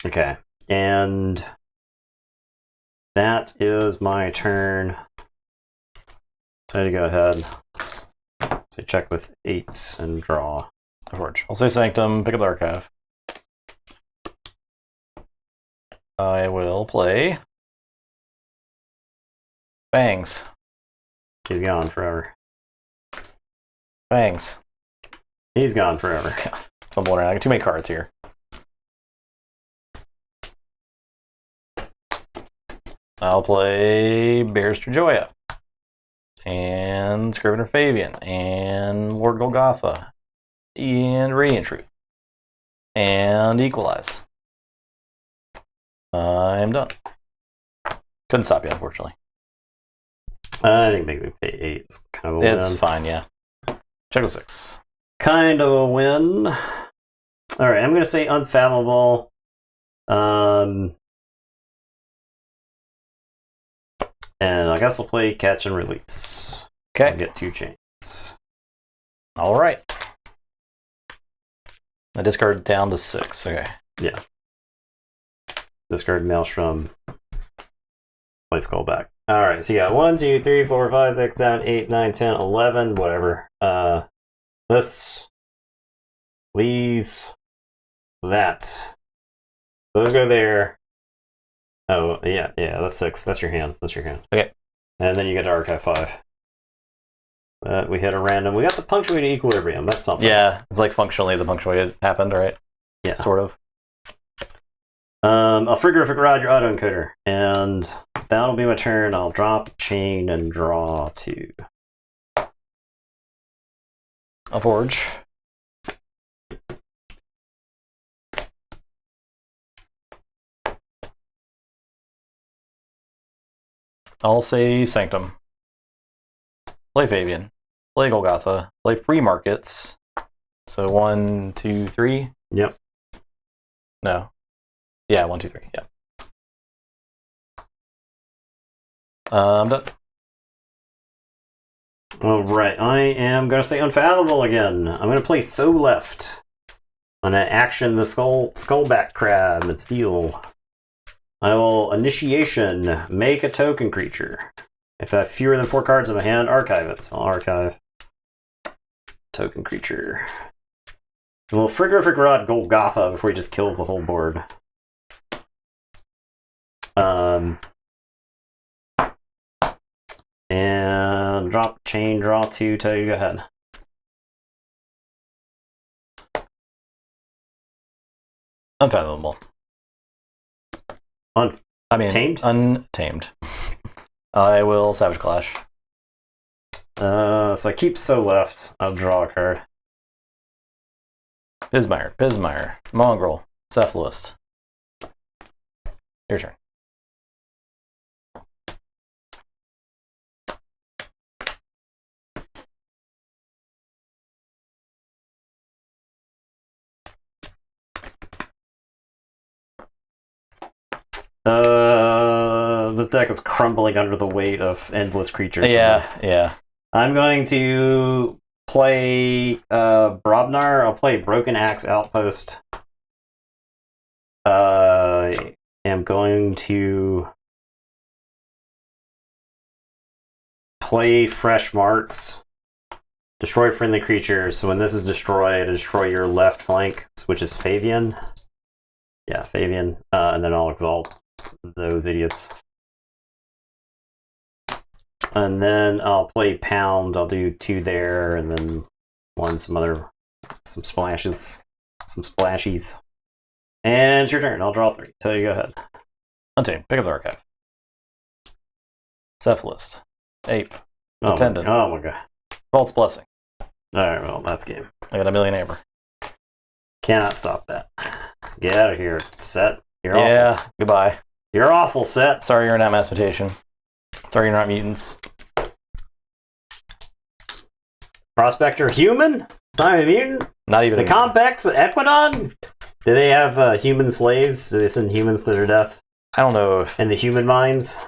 Okay, and that is my turn. So I had to go ahead. So check with 8s and draw. Keyforge. I'll say Sanctum, pick up the Archive. I will play Fangs. He's gone forever. Fangs. He's gone forever. God, I'm wondering, I got too many cards here. I'll play Barrister Joya. And Scrivener Fabian. And Lord Golgotha. And Radiant Truth. And Equalize. I'm done. Couldn't stop you, unfortunately. I think maybe we pay 8 is kind of a win. It's fine, yeah. Check with 6. Kind of a win. Alright, I'm going to say Unfathomable. And I guess we'll play Catch and Release. Okay. I'll get 2 chains. All right. I discard down to 6. Okay. Yeah. Discard Maelstrom. play Skull back. Alright, so you got 1, 2, 3, 4, 5, 6, 7, 8, 9, 10, 11, whatever. This, these, that. Those go there. Oh, yeah, that's 6. That's your hand. Okay. And then you get to archive 5. We hit a random. We got the punctuated equilibrium. That's something. Yeah, it's like functionally the punctuated happened, right? Yeah. Sort of. I'll frigorific rod your autoencoder. And that'll be my turn. I'll drop, chain, and draw 2. I'll forge. I'll say Sanctum. Play Fabian. Play Golgotha. Play Free Markets. So 1, 2, 3. Yep. No. Yeah, 1, 2, 3. Yeah. I'm done. Alright, I am going to say Unfathomable again. I'm going to play So Left. On an action, the Skullback Crab. It's deal. I will Initiation, make a token creature. If I have fewer than 4 cards in my hand, archive it. So I'll archive token creature. And we'll Frigorific Rod Golgotha before he just kills the whole board. And drop, chain, draw 2, tell you go ahead. Unfathomable. Tamed? Untamed. I will Savage Clash. So I keep So Left. I'll draw a card. Pismire, Mongrel, Cephalist. Your turn. This deck is crumbling under the weight of endless creatures. Yeah. I'm going to play Brobnar. I'll play Broken Axe Outpost. I am going to play Fresh Marks. Destroy friendly creatures. So when this is destroyed, destroy your left flank, which is Fabian. Yeah, Fabian. And then I'll exalt those idiots. And then I'll play Pound. I'll do 2 there, and then some splashes. Some splashies. And it's your turn. I'll draw 3. So you go ahead. Untamed. Pick up the archive. Cephalist. Ape. Oh Attendant. my god. False Blessing. Alright, well, that's game. I got a million Amber. Cannot stop that. Get out of here, Set. You're yeah, awful. Goodbye. You're awful, Set. Sorry you're not Mass Mutation. Sorry you're not mutants. Prospector human? It's not even a mutant? Not even the Compex Equidon? Do they have human slaves? Do they send humans to their death? I don't know if... In the human mines?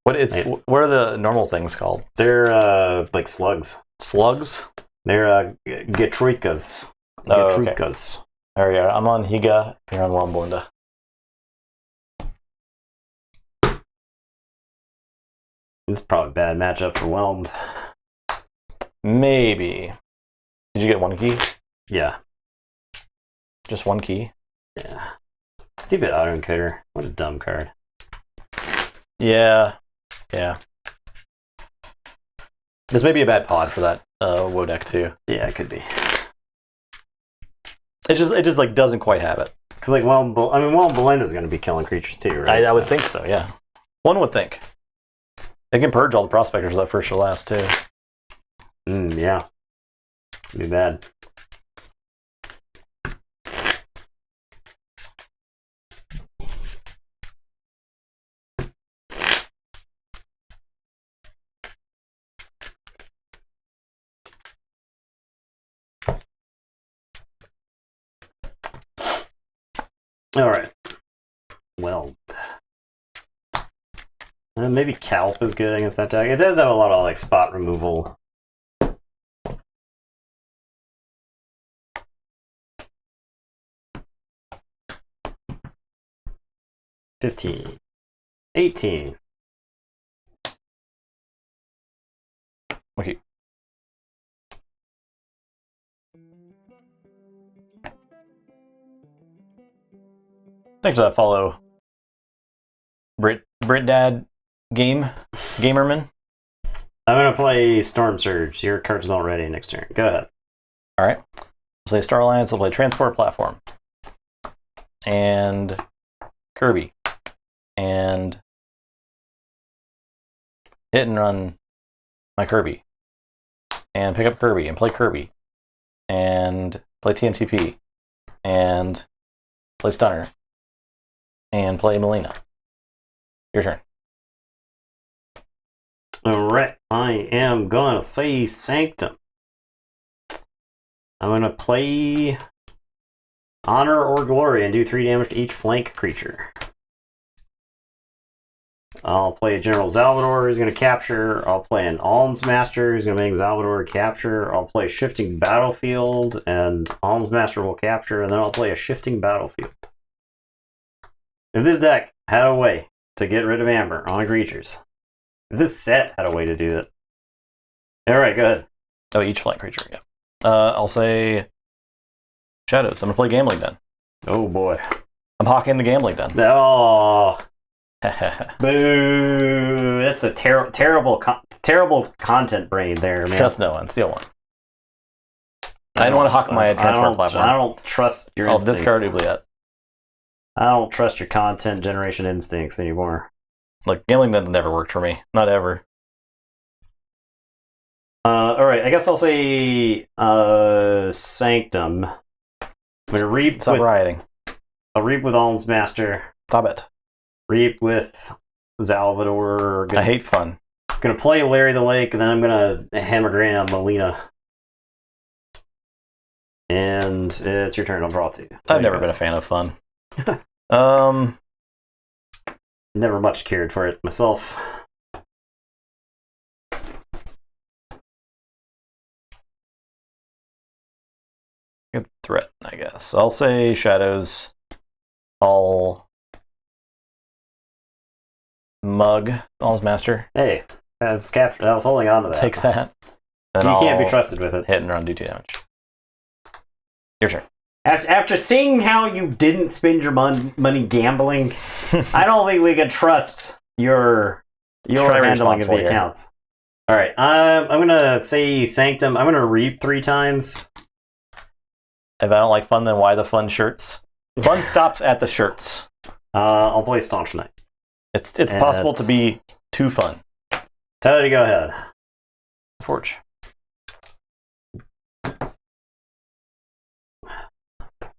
What are the normal things called? They're like slugs. Slugs? They're Getruikas. Oh, Getruikas. Okay. There we go. I'm on Higa. You're on Womblunda. This is probably a bad matchup for Whelmed. Maybe. Did you get 1 key? Yeah. Just 1 key? Yeah. Stupid autoencoder. What a dumb card. Yeah. This may be a bad pod for that WoW deck too. Yeah, it could be. It just like doesn't quite have it. Because like, Belinda's going to be killing creatures too, right? I would think so. Yeah. One would think. They can purge all the prospectors that first to last too. Yeah. It'd be bad. All right. Well, maybe Calp is good against that deck. It does have a lot of like spot removal. $15. 18. Okay. Thanks for that follow, Brit Dad Gamerman. I'm going to play Storm Surge. Your card's not ready next turn. Go ahead. All right. I'll say Star Alliance. I'll play Transport Platform. And Kirby. And hit and run my Kirby. And pick up Kirby and play Kirby. And play TMTP. And play Stunner. And play Melina. Your turn. Alright, I am gonna say Sanctum. I'm gonna play Honor or Glory and do 3 damage to each flank creature. I'll play General Salvador, who's gonna capture. I'll play an Alms Master, who's gonna make Salvador capture. I'll play Shifting Battlefield, and Alms Master will capture, and then I'll play a Shifting Battlefield. If this deck had a way to get rid of Amber on creatures, if this set had a way to do that. Alright, go ahead. Oh, each flank creature, yeah. I'll say Shadows. I'm going to play Gambling Den. Oh boy. I'm hawking the Gambling Den. Oh. Boo. That's a terrible content brain there, man. Trust no one. Steal one. I didn't want to hawk my transport platform. I don't trust your instincts. Discard Oubliette. I don't trust your content generation instincts anymore. Look, Gambling Den's never worked for me. Not ever. Alright, I guess I'll say Sanctum. I'm gonna reap Stop rioting. I'll reap with Alms Master. Stop it. Reap with Salvador. I hate fun. Gonna play Larry the Lake, and then I'm gonna hammer Grant on Melina. And it's your turn. I'll draw 2. I've never been a fan of fun. Never much cared for it myself. Good threat, I guess. I'll say Shadows. I'll mug Alms Master. Hey, I was captured. I was holding on to that. Take that. You can't be trusted with it. Hit and run, do 2 damage. Your turn. After seeing how you didn't spend your money gambling, I don't think we can trust your handling of the accounts. All right, I'm gonna say Sanctum. I'm gonna reap 3 times. If I don't like fun, then why the fun shirts? Fun stops at the shirts. I'll play Staunch Knight. It's possible to be too fun. Tell you to go ahead. Forge.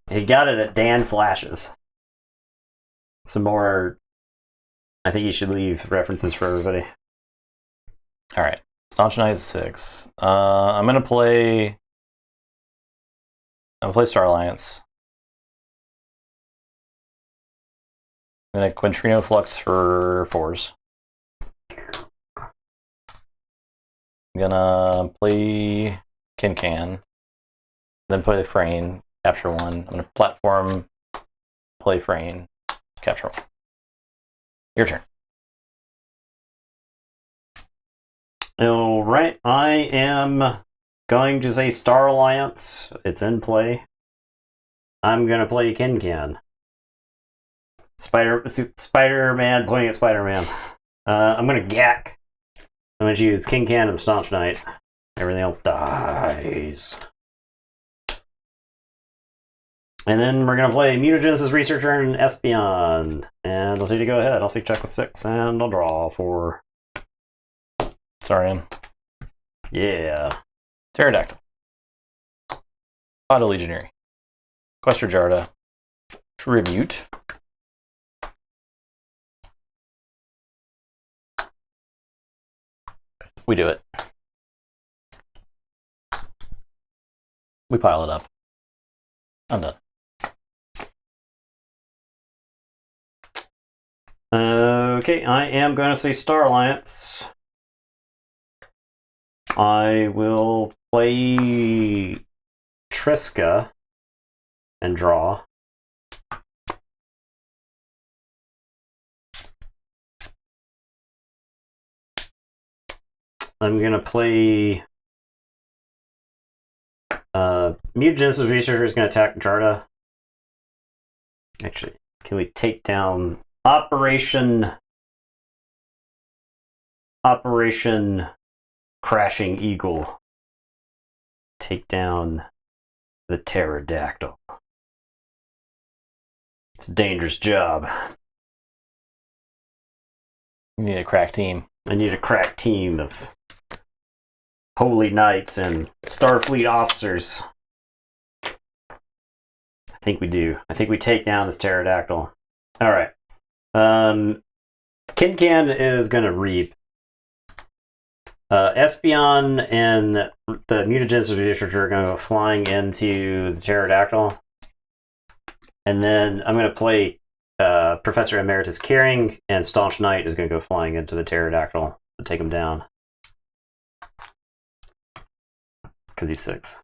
He got it at Dan Flashes. Some more. I think you should leave references for everybody. All right. Staunch Knight 6. I'm gonna play Star Alliance. I'm gonna Quintrino Flux for 4s. I'm gonna play Can, then play Frayne, capture 1. I'm gonna platform, play Frayne, capture 1. Your turn. All right, I am going to say Star Alliance. It's in play. I'm gonna play Can. Spider-Man, pointing at Spider-Man. I'm gonna Gak. I'm gonna use Can and Staunch Knight. Everything else dies. And then we're gonna play Mutagenesis Researcher and Espeon. And I'll say to go ahead. I'll say check with 6, and I'll draw 4. Saurian. Yeah. Pterodactyl. Auto Legionary. Questor Jarda. Tribute. We do it. We pile it up. I'm done. Okay, I am going to say Star Alliance. I will play Triska and draw. I'm gonna play. Mutagenesis Researcher is gonna attack Jarda. Actually, can we take down Operation Crashing Eagle? Take down the pterodactyl. It's a dangerous job. You need a crack team. I need a crack team of holy knights and Starfleet officers. I think we do. I think we take down this pterodactyl. All right. Kincan is going to reap. Espion and the mutagenesis researcher are going to go flying into the pterodactyl. And then I'm going to play Professor Emeritus Caring, and Staunch Knight is going to go flying into the pterodactyl to take him down. Because he's 6.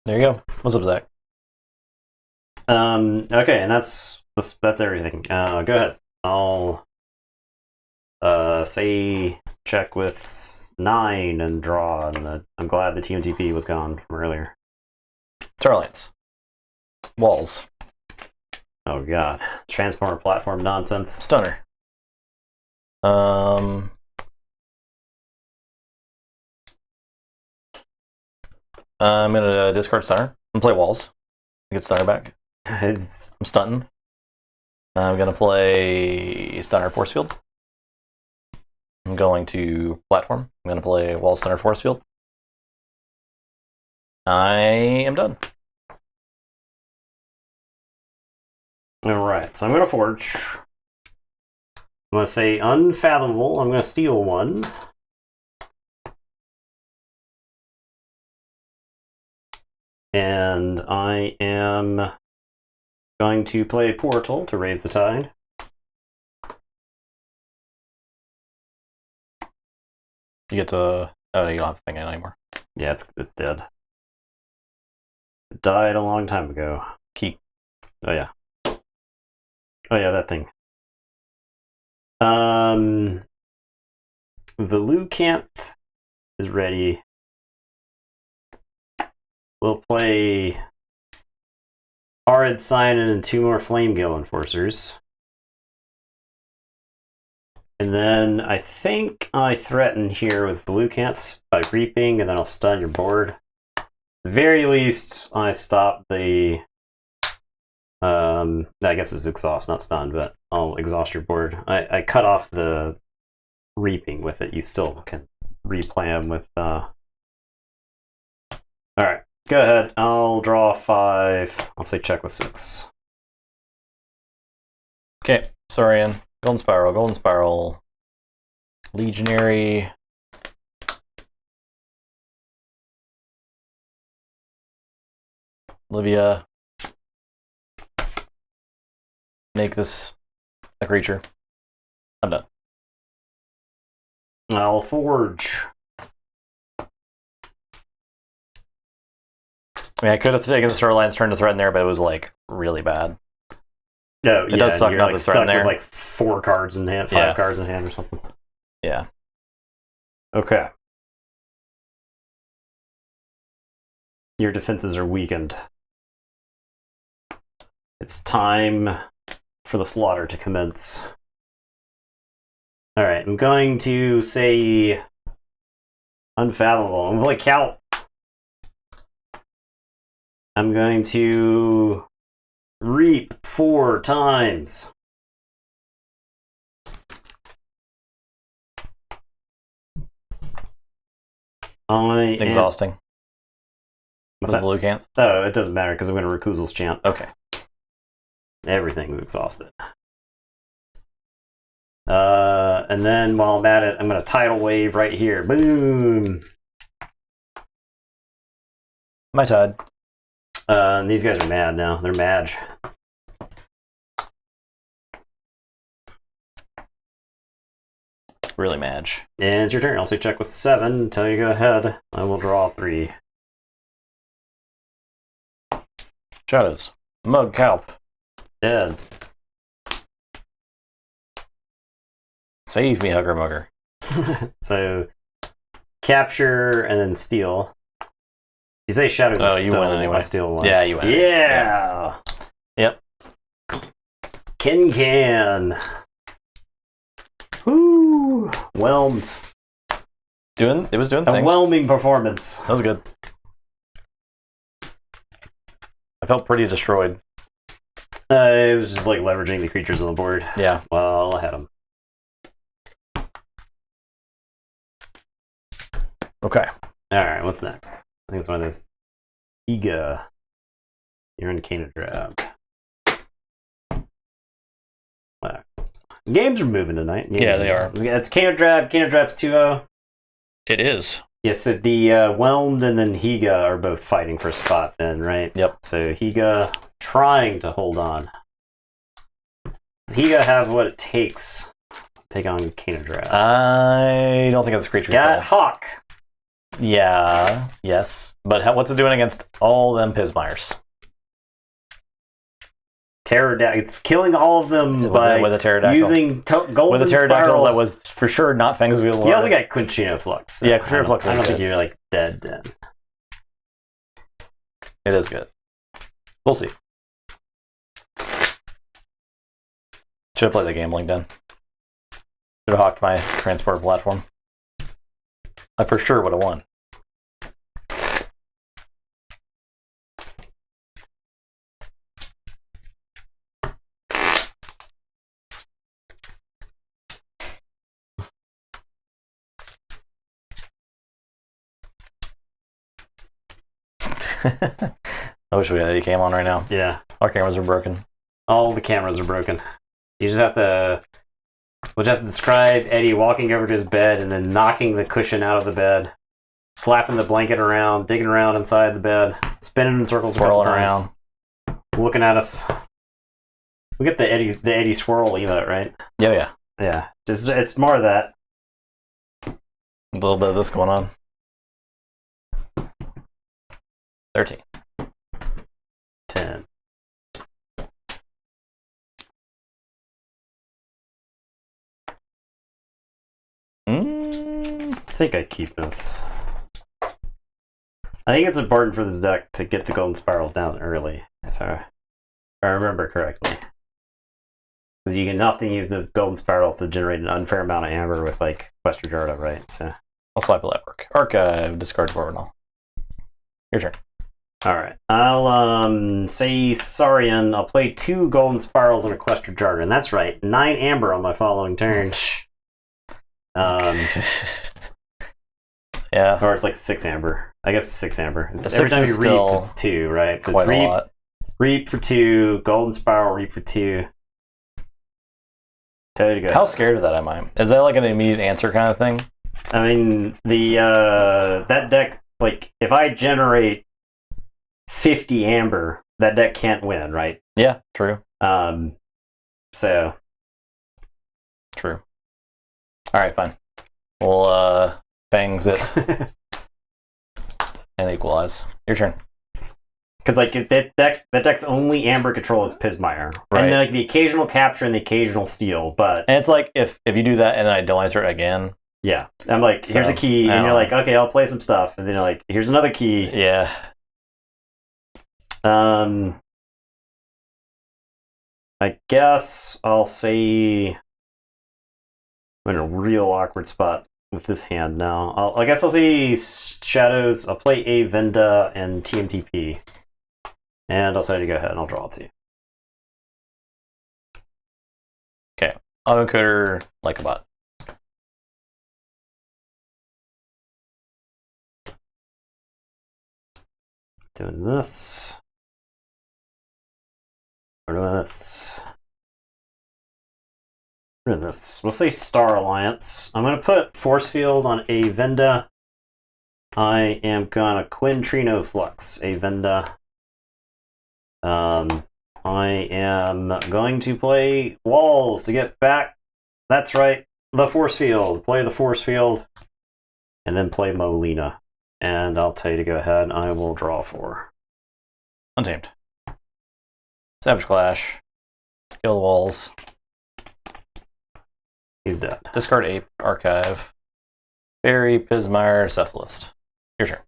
There you go. What's up, Zach? Okay, and that's everything. Go ahead. I'll say check with 9 and draw, and I'm glad the TMTP was gone from earlier. Starlance. Walls. Oh god. Transformer platform nonsense. Stunner. I'm gonna discard Stunner and play Walls. Get Stunner back. I'm stunting. I'm gonna play Stunner Force Field. I'm going to Platform. I'm gonna play Walls Stunner Force Field. I am done. Alright, so I'm going to Forge. I'm going to say Unfathomable. I'm going to steal 1. And I am going to play Portal to raise the tide. You get to... Oh, no, you don't have to think anymore. Yeah, it's dead. It died a long time ago. Key. Oh, yeah. Oh, yeah, that thing. Velucanth is ready. We'll play Arid Cyanin and 2 more Flame Gale Enforcers. And then I think I threaten here with Velucanth by Reaping, and then I'll stun your board. At the very least, I stop the... I guess it's exhaust, not stun, but I'll exhaust your board. I cut off the Reaping with it. You still can replay them with... Alright, go ahead. I'll draw 5. I'll say check with 6. Okay, Saurian. Golden Spiral. Legionary. Olivia. Make this a creature. I'm done. I'll Forge. I mean, I could have taken the Starline's turn to threaten there, but it was like really bad. No, it does suck you're not like to stuck threaten there. with like 4 cards in hand, 5 cards in hand or something. Yeah. Okay. Your defenses are weakened. It's time for the slaughter to commence. Alright, I'm going to say Unfathomable. I'm going to play Calp. I'm going to reap 4 times. Exhausting. What's that? Velucanth? Oh, it doesn't matter because I'm going to Rakuzel's Chant. Okay. Everything's exhausted. And then while I'm at it, I'm going to Tidal Wave right here. Boom! My Tide. These guys are mad now. They're mad. Really mad. And it's your turn. I'll say check with 7 until you go ahead. I will draw 3. Shadows. Mug Calp. Dead. Save me, Hugger Mugger. So, capture and then steal. You say shadows of you stone, win anyway. I steal one. Yeah, you win. Yeah! Yep. Can. Woo! Whelmed. It was doing A things. whelming performance. That was good. I felt pretty destroyed. It was just like leveraging the creatures on the board. Yeah. Well, I had them. Okay. Alright, what's next? I think it's one of those. Iga. You're in Cana Drab. Well, games are moving tonight. Yeah, they are. It's Cana Drab. Cana Drab's 2-0. It is. Yeah, so the Whelmed and then Higa are both fighting for a spot then, right? Yep. So Higa trying to hold on. Does Higa have what it takes to take on Cana Drab? I don't think it's a creature. Got Hawk. Yeah. Yes. But what's it doing against all them Pismires? Pterodactyl. It's killing all of them with a pterodactyl. using golden with a pterodactyl spiral. that was for sure not Fang's Wheels. You also got Quinchino Flux. So yeah, Quinchino Flux. I don't think you're like dead then. It is good. We'll see. Should have played the gambling then. Should have hawked my transport platform. I for sure would have won. I wish we had Eddie Cam on right now. Yeah. Our cameras are broken. All the cameras are broken. You just have to... We'll just have to describe Eddie walking over to his bed and then knocking the cushion out of the bed, slapping the blanket around, digging around inside the bed, spinning in circles, swirling around, looking at us. We get the Eddie swirl emote, right? Yeah. Yeah. Just it's more of that. A little bit of this going on. 13. 10. I think I keep this. I think it's important for this deck to get the golden spirals down early, if I remember correctly. Because you can often use the golden spirals to generate an unfair amount of amber with like Quest Jarda, right? So I'll slap a leopard. Archive, discard Vorvenal. Your turn. Alright. I'll say Saurian. I'll play 2 golden spirals and a Quest Jarda. And that's right, 9 amber on my following turn. Yeah. Or it's like 6 amber. I guess it's 6 amber. It's, Every time he reaps, it's 2, right? So it's reap for 2, golden spiral, reap for 2. Tell you to go. How scared of that am I? Is that like an immediate answer kind of thing? I mean, the that deck, like, if I generate 50 amber, that deck can't win, right? Yeah, true. So. True. Alright, fine. We'll, bangs it. And equalize. Your turn. Because like that deck's only amber control is Pismire, right? And then, like the occasional capture and the occasional steal, but and it's like if you do that and then I don't answer it again. Yeah, I'm like, here's a key, and you're like, okay, I'll play some stuff, and then you're like, here's another key. Yeah. I guess I'll say I'm in a real awkward spot with this hand now. I guess I'll say Shadows. I'll play A Venda and TMTP. And I'll tell you to go ahead and I'll draw it to you. Okay. Autoencoder like a bot. Doing this. We're doing this. We're doing this. We'll say Star Alliance. I'm going to put Force Field on A Venda. I am going to Quintrino Flux A Venda. I am going to play Walls to get back. That's right. The Force Field. Play the Force Field. And then play Molina. And I'll tell you to go ahead. I will draw 4. Untamed. Savage Clash. Kill the walls. He's dead. Discard Ape, Archive. Fairy, Pismire, Cephalist. Your turn.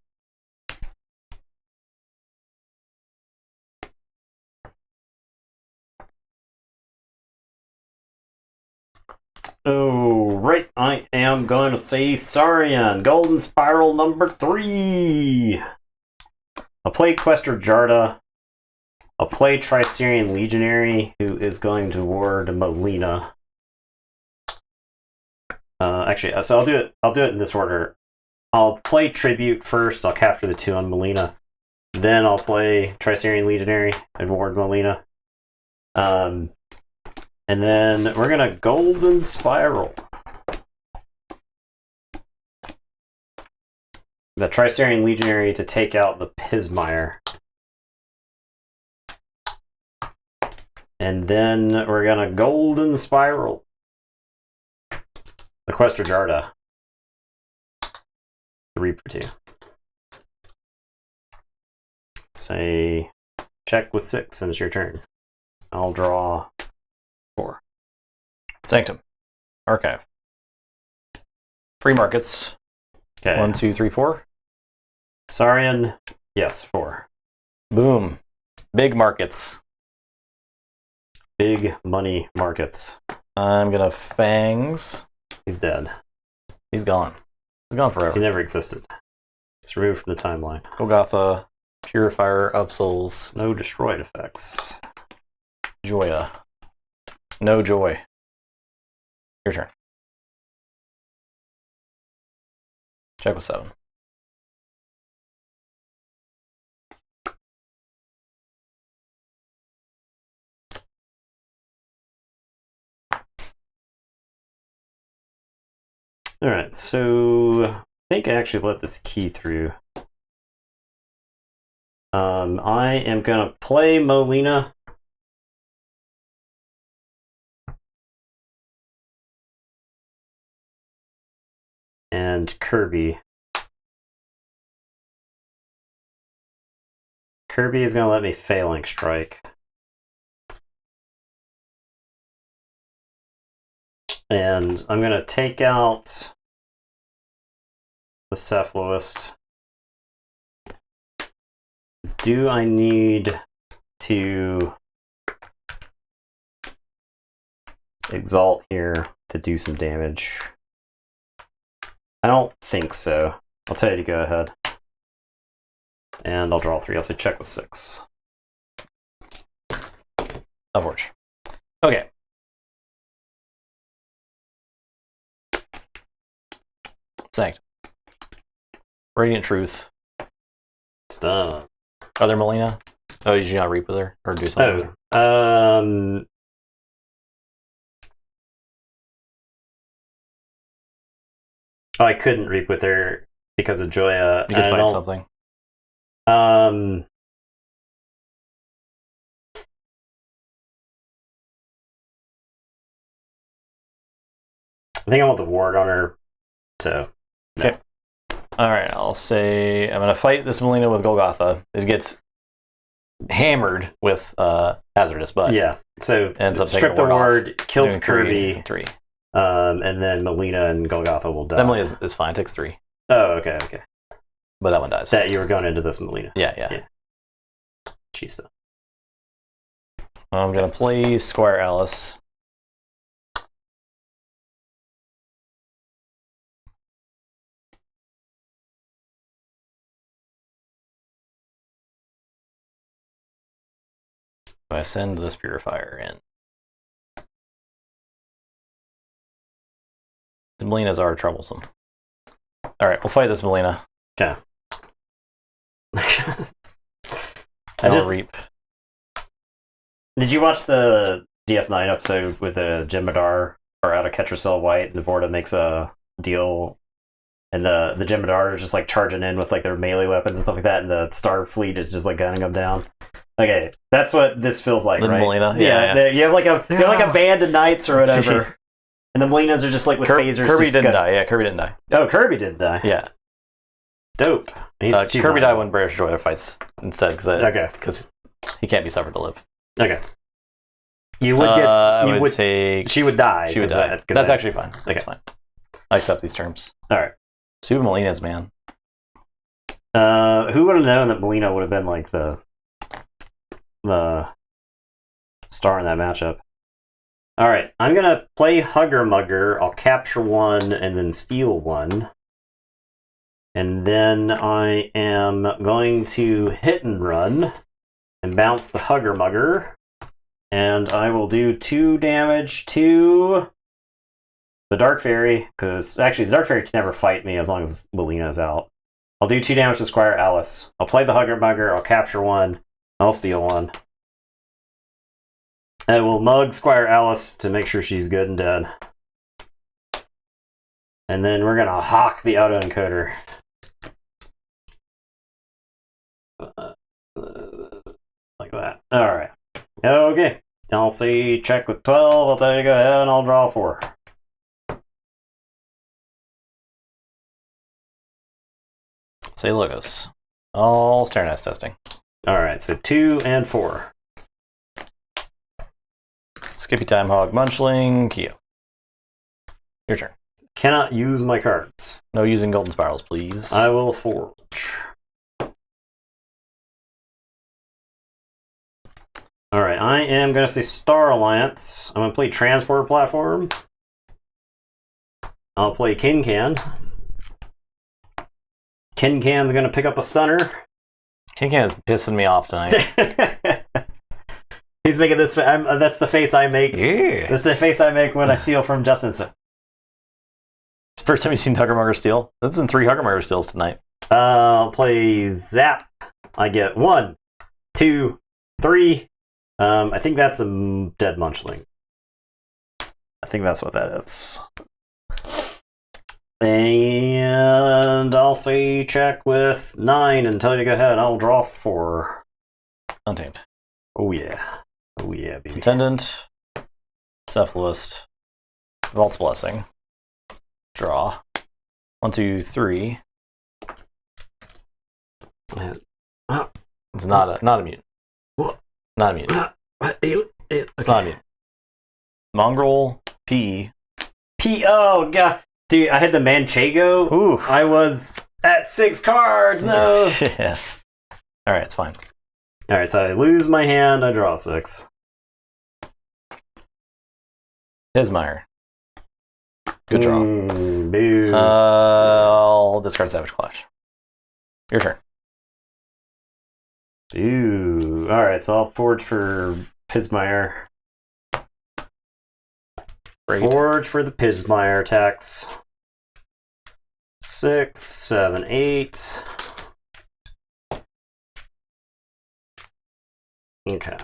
Oh, right. I am going to say Saurian. Golden Spiral number 3. I'll play Questor Jarda. I'll play Tricerian Legionary, who is going to ward Molina. Actually, so I'll do it in this order. I'll play Tribute first. I'll capture the 2 on Molina. Then I'll play Tricerian Legionary and ward Molina. And then we're gonna Golden Spiral. The Tricerian Legionary to take out the Pismire. And then we're gonna Golden Spiral the Questor Jarda. 3 for 2. Say check with 6 and it's your turn. I'll draw 4. Sanctum. Archive. Free markets. Okay. 1, 2, 3, 4. Saurian, yes, 4. Boom. Big markets. Big money markets. I'm gonna Fangs. He's dead. He's gone. He's gone He forever. never existed. It's removed from the timeline. Golgotha. Purifier of Souls. No destroyed effects. Joya. No joy. Your turn. Check with 7. Alright, so I think I actually let this key through. I am gonna play Molina. And Kirby. Kirby is gonna let me Phalanx Strike. And I'm gonna take out the Cephalist. Do I need to Exalt here to do some damage? I don't think so. I'll tell you to go ahead. And I'll draw 3. I'll say check with 6. Upwards. Okay. Sanctum. Radiant Truth. It's done. Other Molina? Oh, did you not reap with her? Or do something with her? Oh, I couldn't reap with her because of Joya. You could fight something. I think I want the ward on her. So, no. Okay. Alright, I'll say I'm going to fight this Molina with Golgotha. It gets hammered with Hazardous, but Yeah. So, ends up strip taking the a ward, kills doing Kirby, 3. and then Molina and Golgotha will die. That Molina is fine. It takes 3. Oh, okay. But that one dies. That you were going into this Molina. Yeah. She's done. I'm going to play Squire Alice. I send this Purifier in. The Molinas are troublesome. Alright, we'll fight this Molina. Okay. I'll reap. Did you watch the DS9 episode with the Jem'Hadar or out of Ketracel White and the Vorta makes a deal and the Jem'Hadar is just like charging in with like their melee weapons and stuff like that and the Star Fleet is just like gunning them down? Okay, that's what this feels like, The right? Molina? Yeah. You have like a band of knights or whatever. And the Molinas are just like with phasers. Kirby just didn't die. Yeah, Kirby didn't die. Oh, Kirby didn't die. Yeah. Dope. Kirby died when British Joya fights instead because Okay. he can't be suffered to live. Okay. You would get. I would take. She would die. She would die. That's actually fine. Okay. That's fine. I accept these terms. All right. Super Molina's, man. Who would have known that Molina would have been like the star in that matchup? All right, I'm gonna play Hugger Mugger. I'll capture one and then steal one, and then I am going to hit and run and bounce the Hugger Mugger, and I will do 2 damage to the Dark Fairy, because actually the Dark Fairy can never fight me as long as Molina is out. I'll do 2 damage to Squire Alice. I'll play the Hugger Mugger, I'll capture one, I'll steal one. I will mug Squire Alice to make sure she's good and dead. And then we're gonna hawk the autoencoder. Like that. Alright. Okay. I'll see check with 12. I'll tell you to go ahead and I'll draw 4. Say logos. All Stairnest testing. Alright, so 2 and 4. Skippy Time Hog Munchling, Kyo. Your turn. Cannot use my cards. No using golden spirals, please. I will forge. Alright, I am going to say Star Alliance. I'm going to play Transport Platform. I'll play Kin Can. Kin Can's going to pick up a stunner. Kin Can is pissing me off tonight. He's making this. That's the face I make. Yeah. That's the face I make when I steal from Justin. It's the first time you've seen Hugger Mugger steal. That's in 3 Hugger Mugger steals tonight. I'll play Zap. I get 1, 2, 3. I think that's a dead Munchling. I think that's what that is. And I'll say check with 9 and tell you to go ahead. I'll draw 4. Untamed. Oh yeah. Oh yeah, baby. Contendant. Cephalist. Vault's Blessing. Draw. 1, 2, 3. It's not a mutant. Not a mutant. It's not a mutant. Mongrel. P. Oh god. Dude, I had the Manchego. Ooh. I was at 6 cards. No. Yes. Alright, it's fine. Alright, so I lose my hand, I draw 6. Hismeyer. Good draw. Boo. I'll discard Savage Clash. Your turn. Ooh. Alright, so I'll forge for Pismire. Great. Forge for the Pismire attacks. 6, 7, 8. Okay.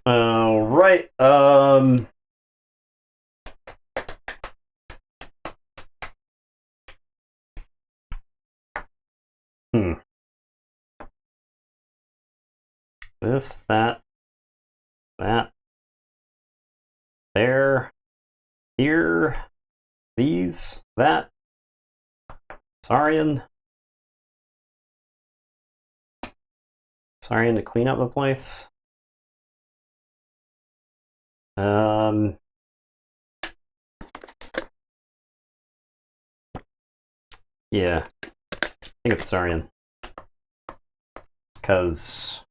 All right. This, that, there, here, these, that, Saurian to clean up the place. Yeah, I think it's Saurian. Because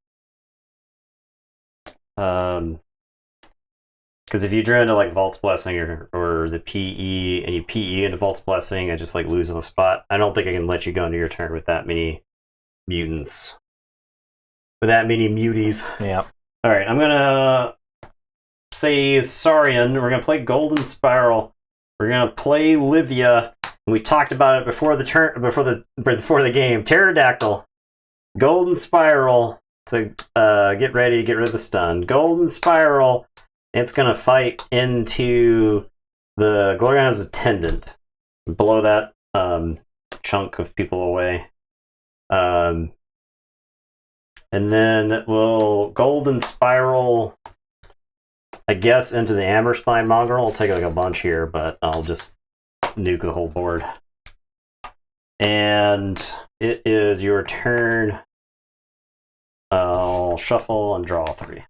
if you drew into like Vault's Blessing or the PE and you PE into Vault's Blessing and just like lose on the spot, I don't think I can let you go into your turn with that many mutants. With that many muties. Yeah. Alright, I'm gonna say Saurian. We're gonna play Golden Spiral. We're gonna play Livia. We talked about it before the game. Pterodactyl, Golden Spiral. So get ready to get rid of the stun. Golden Spiral. It's gonna fight into the Gloriana's Attendant. Blow that chunk of people away. And then we'll Golden Spiral, I guess, into the Amber Spine Mongrel. I'll take like a bunch here, but I'll just nuke the whole board. And it is your turn. I'll shuffle and draw 3.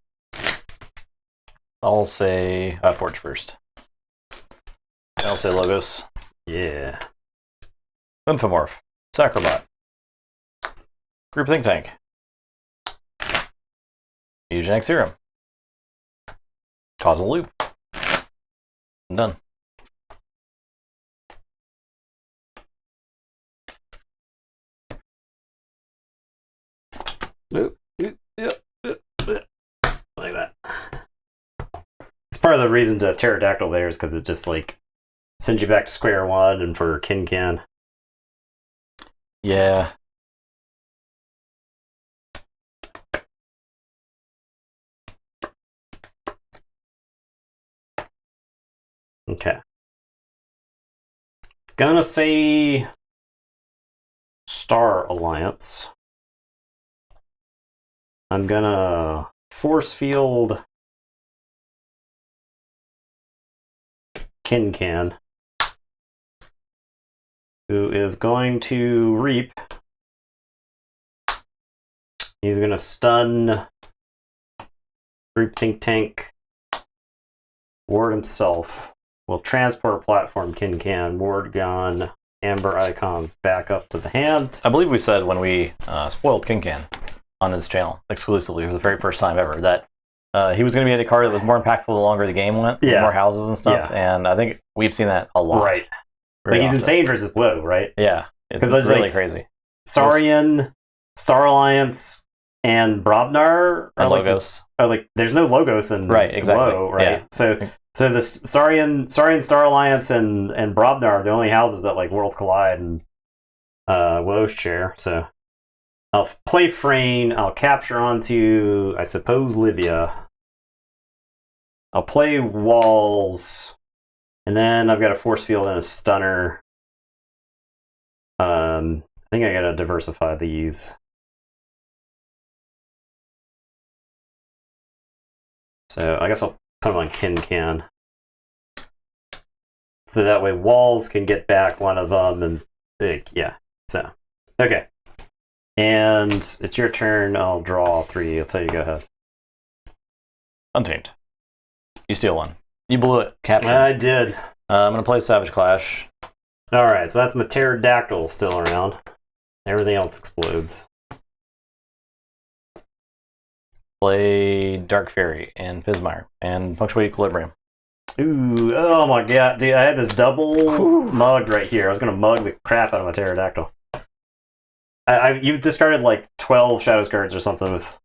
I'll say Forge first. I'll say Logos. Yeah. Lymphomorph. Sacrobot. Group Think Tank. Eugenic Serum. Causal Loop. I'm done. Like that. It's part of the reason to Pterodactyl there is because it just like sends you back to square one and for Kincan. Yeah. Okay. Gonna say Star Alliance. I'm gonna force field Kincan, who is going to reap. He's gonna stun Group Think Tank, ward himself. Will transport platform Kincan, ward gone, amber icons back up to the hand. I believe we said when we spoiled Kincan on this channel exclusively for the very first time ever that he was going to be a card that was more impactful the longer the game went, with more houses and stuff, and I think we've seen that a lot. Right. Like he's insane versus blue, right? Yeah. It's really like, crazy. Saurian, Star Alliance, and Brobnar and Logos. There's no Logos in Low, right? Yeah. So the Saurian, Star Alliance, and Brobnar are the only houses that like Worlds Collide and Woe's share. So I'll play Frayne. I'll capture onto, I suppose, Livia. I'll play Walls, and then I've got a Force Field and a Stunner. I think I gotta diversify these. So I guess I'll put them on Kincan. So that way Walls can get back one of them and yeah. So okay. And it's your turn. I'll draw 3. I'll tell you go ahead. Untamed. You steal 1. You blew it. Capture. I did. I'm gonna play Savage Clash. Alright, so that's my Pterodactyl still around. Everything else explodes. Play Dark Fairy and Pismire and Punctuate Equilibrium. Ooh, oh my god, dude, I had this double mug right here. I was gonna mug the crap out of my Pterodactyl. You've discarded like 12 Shadows cards or something with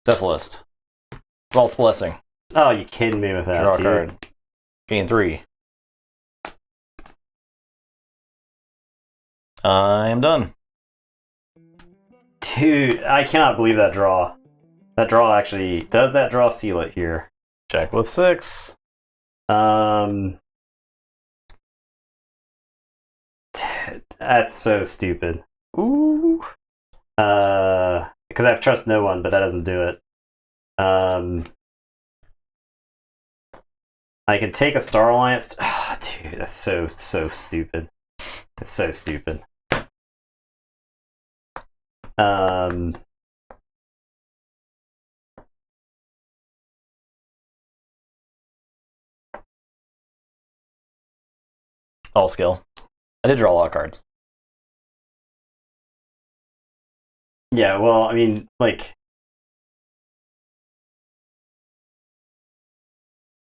Cephalist. Vault's Blessing. Oh, you kidding me with that, Draw a dude. card. Gain 3. I am done. Dude, I cannot believe that draw. That draw actually... Does that draw seal it here? Check with 6. That's so stupid. Ooh. Because I have Trust No One, but that doesn't do it. I can take a Star Alliance... Oh, dude, that's so stupid. It's so stupid. All skill. I did draw a lot of cards. Yeah, well, I mean, like...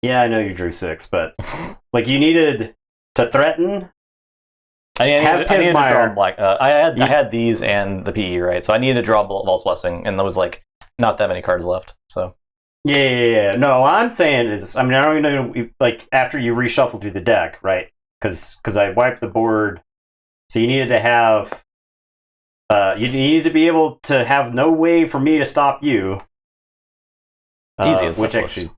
Yeah, I know you drew 6, but... like, you needed to threaten... I needed to draw black. I had these and the PE, right? So I needed to draw Vault's Blessing, and there was like not that many cards left. So Yeah. No, what I'm saying is, I mean, I don't even know, like, after you reshuffle through the deck, right? Because I wiped the board, so you needed to have, you needed to be able to have no way for me to stop you. Easy and which simplest. actually,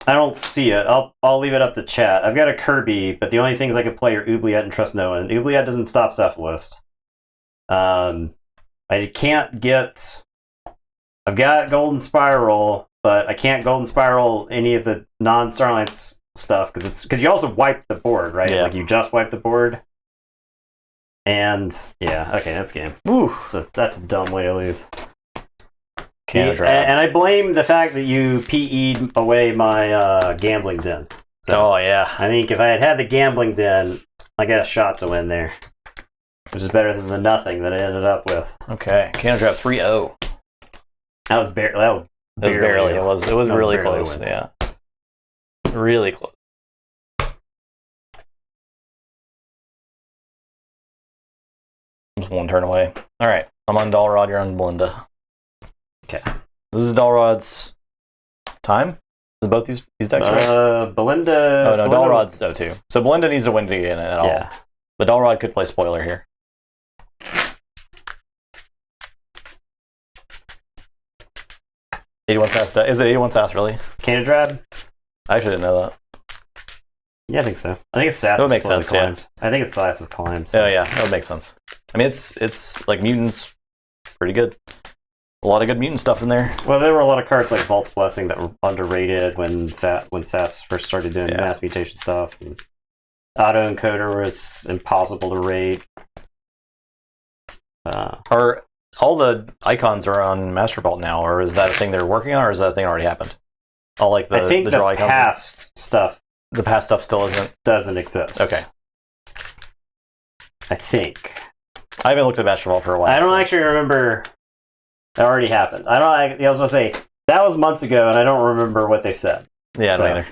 I don't see it. I'll leave it up to chat. I've got a Kirby, but the only things I can play are Oubliette and Trust No One. Oubliette doesn't stop Cephalist. I can't get. I've got Golden Spiral, but I can't Golden Spiral any of the non-Starlight stuff because you also wiped the board, right? Yeah. Like you just wiped the board. And yeah, okay, that's game. Ooh, That's a dumb way to lose. And I blame the fact that you PE'd away my gambling den. So oh yeah, I think if I had had the gambling den, I got a shot to win there, which is better than the nothing that I ended up with. okay. Cannon Drop 3-0. That was barely. It was really barely close. win. Yeah, really close. Just one turn away. All right, I'm on Dalrod. You're on Belinda. Okay. This is Dalrod's time. Is both these decks right? Belinda. Oh no, Dalrod's so too. So Belinda needs to win to get in it at all. Yeah. But Dalrod could play spoiler here. Is it 81 Sass really? Canada. I actually didn't know that. Yeah, I think so. I think it's Sass. That would make sense, yeah. I think it's Sass's climb. So. Oh yeah, that would make sense. I mean, it's like mutants, pretty good. A lot of good mutant stuff in there. Well, there were a lot of cards like Vault's Blessing that were underrated when Sass first started doing mass mutation stuff. And Auto Encoder was impossible to rate. Are all the icons are on Master Vault now, or is that a thing they're working on, or is that a thing already happened? All like I think the draw icons. past stuff The past stuff still isn't. doesn't exist. Okay. I think. I haven't looked at Master Vault for a while. I don't actually remember. That already happened. I was going to say that was months ago, and I don't remember what they said. Yeah, So- neither.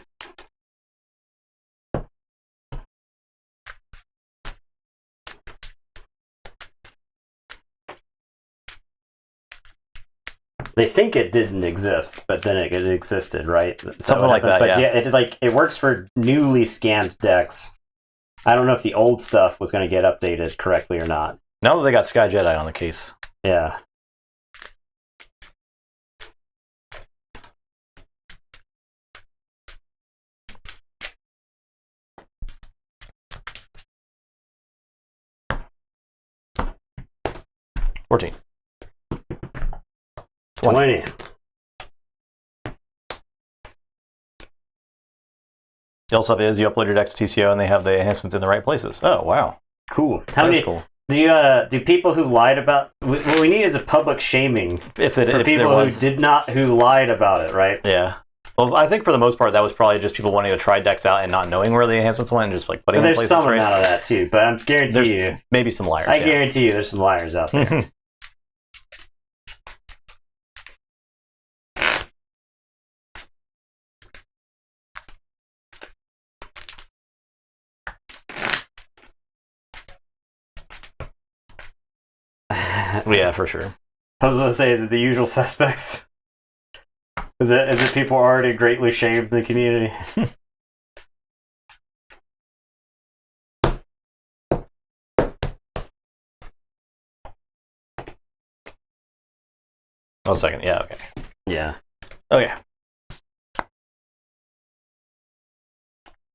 They think it didn't exist, but then it existed, right? Something like that, But yeah. it works for newly scanned decks. I don't know if the old stuff was going to get updated correctly or not. Now that they got Sky Jedi on the case. Yeah. $14. 20. The other stuff is you upload your decks to TCO and they have the enhancements in the right places. Oh wow, Cool. that's cool. Do people who lied about what we need is a public shaming for people who lied about it, right? Yeah. Well, I think for the most part that was probably just people wanting to try decks out and not knowing where the enhancements went and just like putting them in There's places. some Right? amount of that too, but I guarantee you, Maybe some liars. I yeah. guarantee you, there's some liars out there. Yeah, for sure. I was going to say, is it the usual suspects? Is it people already greatly shamed in the community? Oh, second. Yeah. Okay. Yeah. Okay.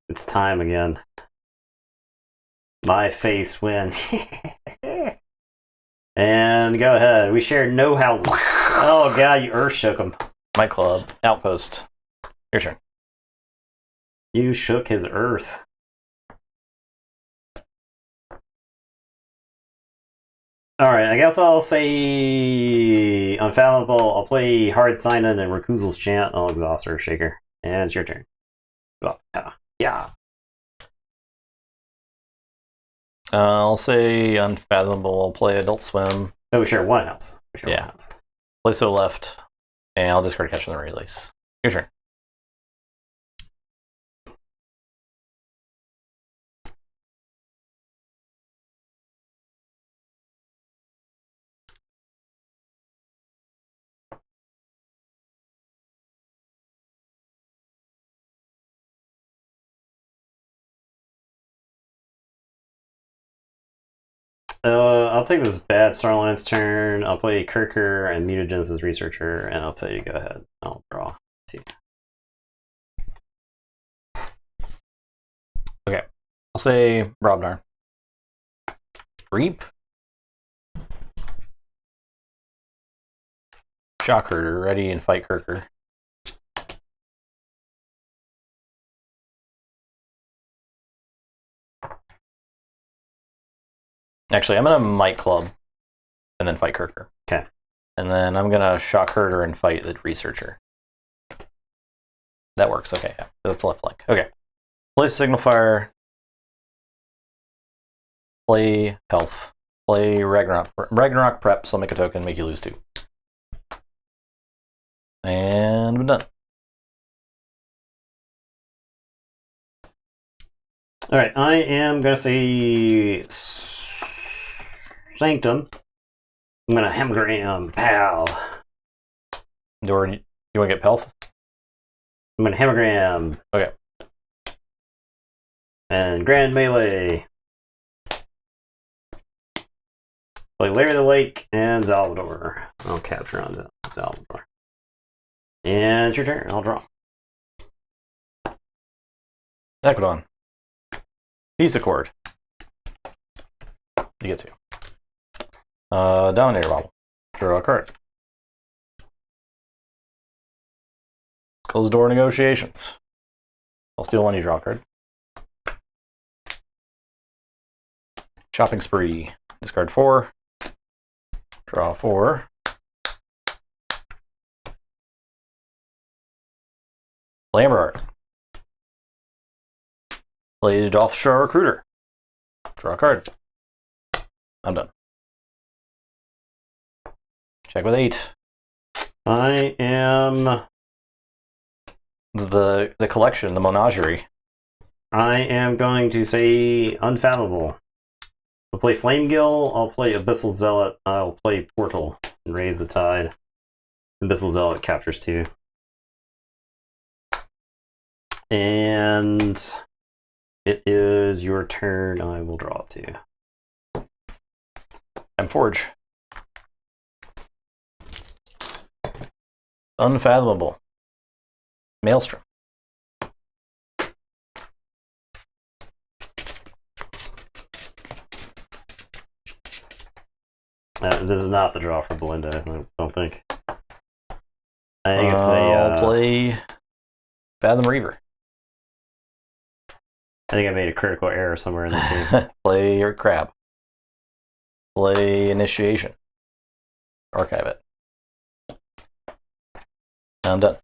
It's time again. My face win. And go ahead. We share no houses. Oh god, you earth shook him. My club outpost. Your turn. You shook his earth. Alright, I guess I'll say Unfathomable. I'll play Hard Sign-In and Rakuzel's Chant. I'll exhaust Earth Shaker. And it's your turn. So, yeah. I'll say Unfathomable. I'll play Adult Swim. No, we share one house. One Yeah. house. Play So Left. And I'll discard Catch on the Release. Your turn. I'll take this bad Starline's turn. I'll play Kirker and Mutagenesis Researcher, and I'll tell you, go ahead. I'll draw 2. Okay. I'll say Brobnar. Reap. Shockherder, ready and fight Kirker. Actually, I'm going to Might Club and then fight Kirker. Okay. And then I'm going to Shockherder and fight the Researcher. That works. Okay, yeah. That's left flank. Okay. Play Signal Fire. Play Health. Play Ragnarok Prep, so I'll make a token, make you lose 2. And I'm done. Alright, I am going to say Sanctum. I'm going to Hemagram Pal. You want to get Pelf? I'm going to Hemagram. Okay. And Grand Melee. Play Larry the Lake and Salvador. I'll capture on Salvador. And it's your turn. I'll draw. Equidon. Piece of Cord. You get 2. Dominator Bobble. Draw a card. Close door negotiations. I'll steal 1, you draw a card. Shopping Spree. Discard 4. Draw 4. Lamberart. Play Dothshire Recruiter. Draw a card. I'm done. Check with 8. I am the collection, the menagerie. I am going to say Unfathomable. I'll play Flamegill, I'll play Abyssal Zealot, I'll play Portal and Raise the Tide. Abyssal Zealot captures 2. And it is your turn. I will draw 2. I'm Forge. Unfathomable. Maelstrom. This is not the draw for Belinda, I don't think. I think it's I'll play Fathom Reaver. I think I made a critical error somewhere in this game. Play your Crab. Play Initiation. Archive it. I'm done.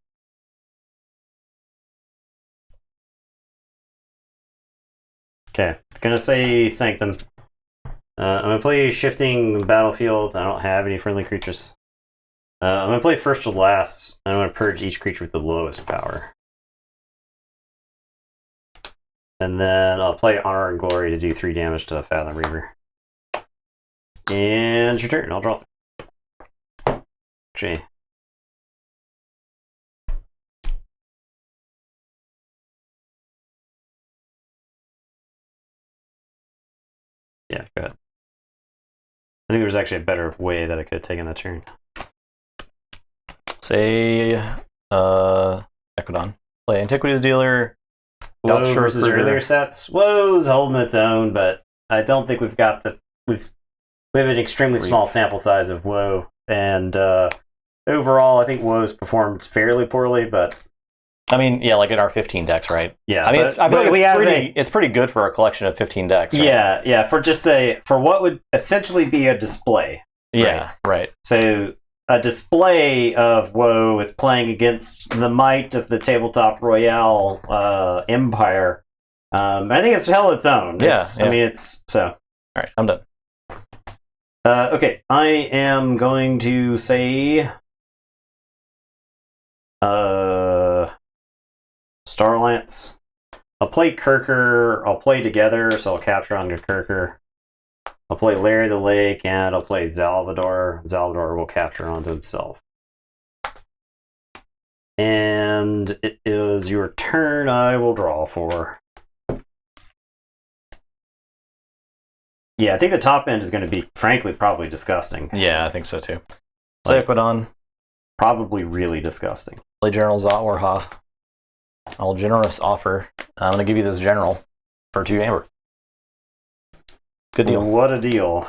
Okay, gonna say Sanctum. I'm gonna play Shifting Battlefield. I don't have any friendly creatures. I'm gonna play First to Last. I'm gonna purge each creature with the lowest power. And then I'll play Honor and Glory to do 3 damage to Fathom Reaver. And it's your turn. I'll draw 3. Okay. Yeah, go ahead. I think there was actually a better way that I could have taken that turn. Say Equidon. Play Antiquities Dealer. Woe versus earlier sets. Woe's holding its own, but I don't think we've got the we have an extremely small sample size of Woe, and overall, I think Woe's performed fairly poorly. But I mean, yeah, like in our 15 decks, right? yeah, I mean, it's pretty good for a collection of 15 decks. Right? Yeah, for what would essentially be a display. Yeah, right. So a display of Woe is playing against the might of the Tabletop Royale empire. I think it's held its own. Yeah. I mean, it's so. All right, I'm done. Okay, I am going to say Starlance. I'll play Kirker. I'll play together, so I'll capture on your Kirker. I'll play Larry the Lake, and I'll play Salvador. Salvador will capture onto himself. And it is your turn. I will draw 4. Yeah, I think the top end is going to be, frankly, probably disgusting. Yeah, I think so too. Play Equidon. Probably really disgusting. Play General Zawarha. I'll generous offer. I'm going to give you this general for 2 amber. Good deal. What a deal.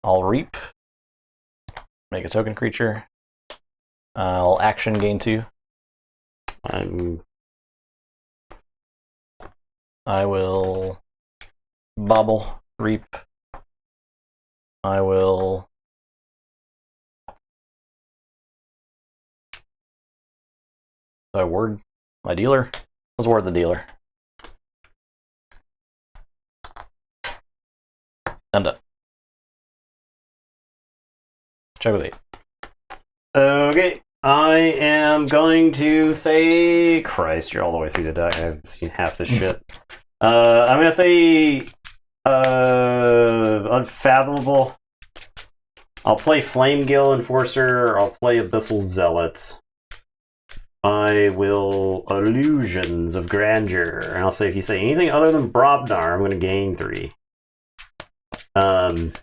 I'll reap. Make a token creature. I'll action gain 2. I will bobble, reap. I will ward my dealer. Let's ward the dealer. I'm done. Check with 8. Okay. I am going to say... Christ, you're all the way through the deck. I haven't seen half this shit. I'm going to say... Unfathomable. I'll play Flamegill Enforcer. I'll play Abyssal Zealot. I will Illusions of Grandeur. And I'll say if you say anything other than Brobnar, I'm going to gain 3. And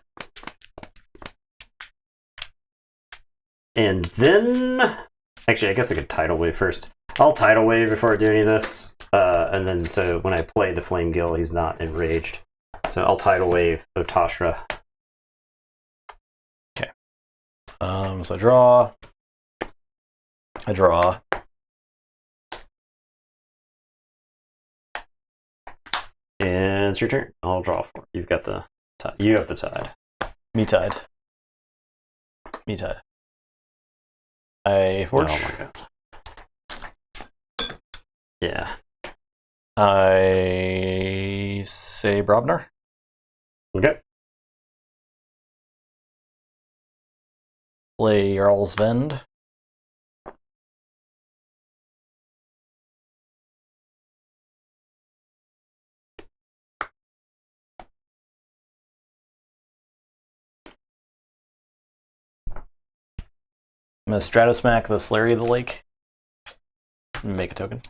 then... Actually, I guess I could Tidal Wave first. I'll Tidal Wave before I do any of this. And then, so when I play the Flamegill, he's not enraged. So I'll Tidal Wave Otashra. Okay. So I draw. And it's your turn. I'll draw for it. You've got the tide. You have the tide. Me tide. I forge. Oh my god. Yeah. I say Brobnar. Okay. Play Jarl's Vend. I'm going to Stratosmack the Slurry of the Lake. Make a token.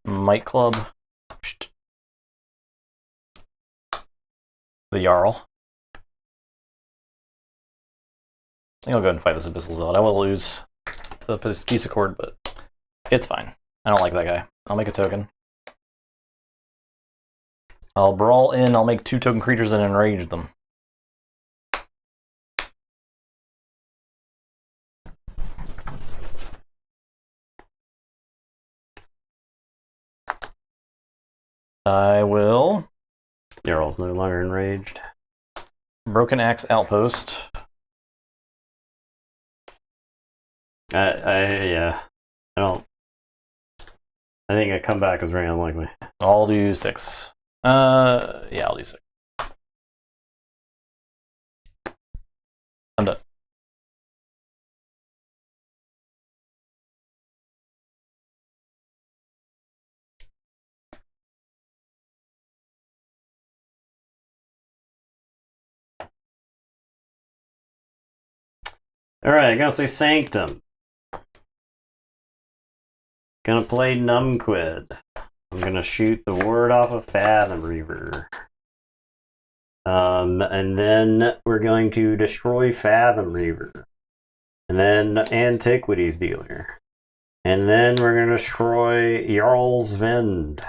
Might Club. The Jarl. I think I'll go ahead and fight this Abyssal Zealot. I will lose to the piece of cord, but it's fine. I don't like that guy. I'll make a token. I'll brawl in, I'll make 2 token creatures and enrage them. I will... Jarl's no longer enraged. Broken Axe Outpost. Yeah. I think a comeback is very unlikely. I'll do 6. Yeah, I'll do 6. I'm done. Alright, I'm gonna say Sanctum. Gonna play Numquid. I'm gonna shoot the word off of Fathom Reaver. And then we're going to destroy Fathom Reaver. And then Antiquities Dealer. And then we're gonna destroy Jarl's Vend.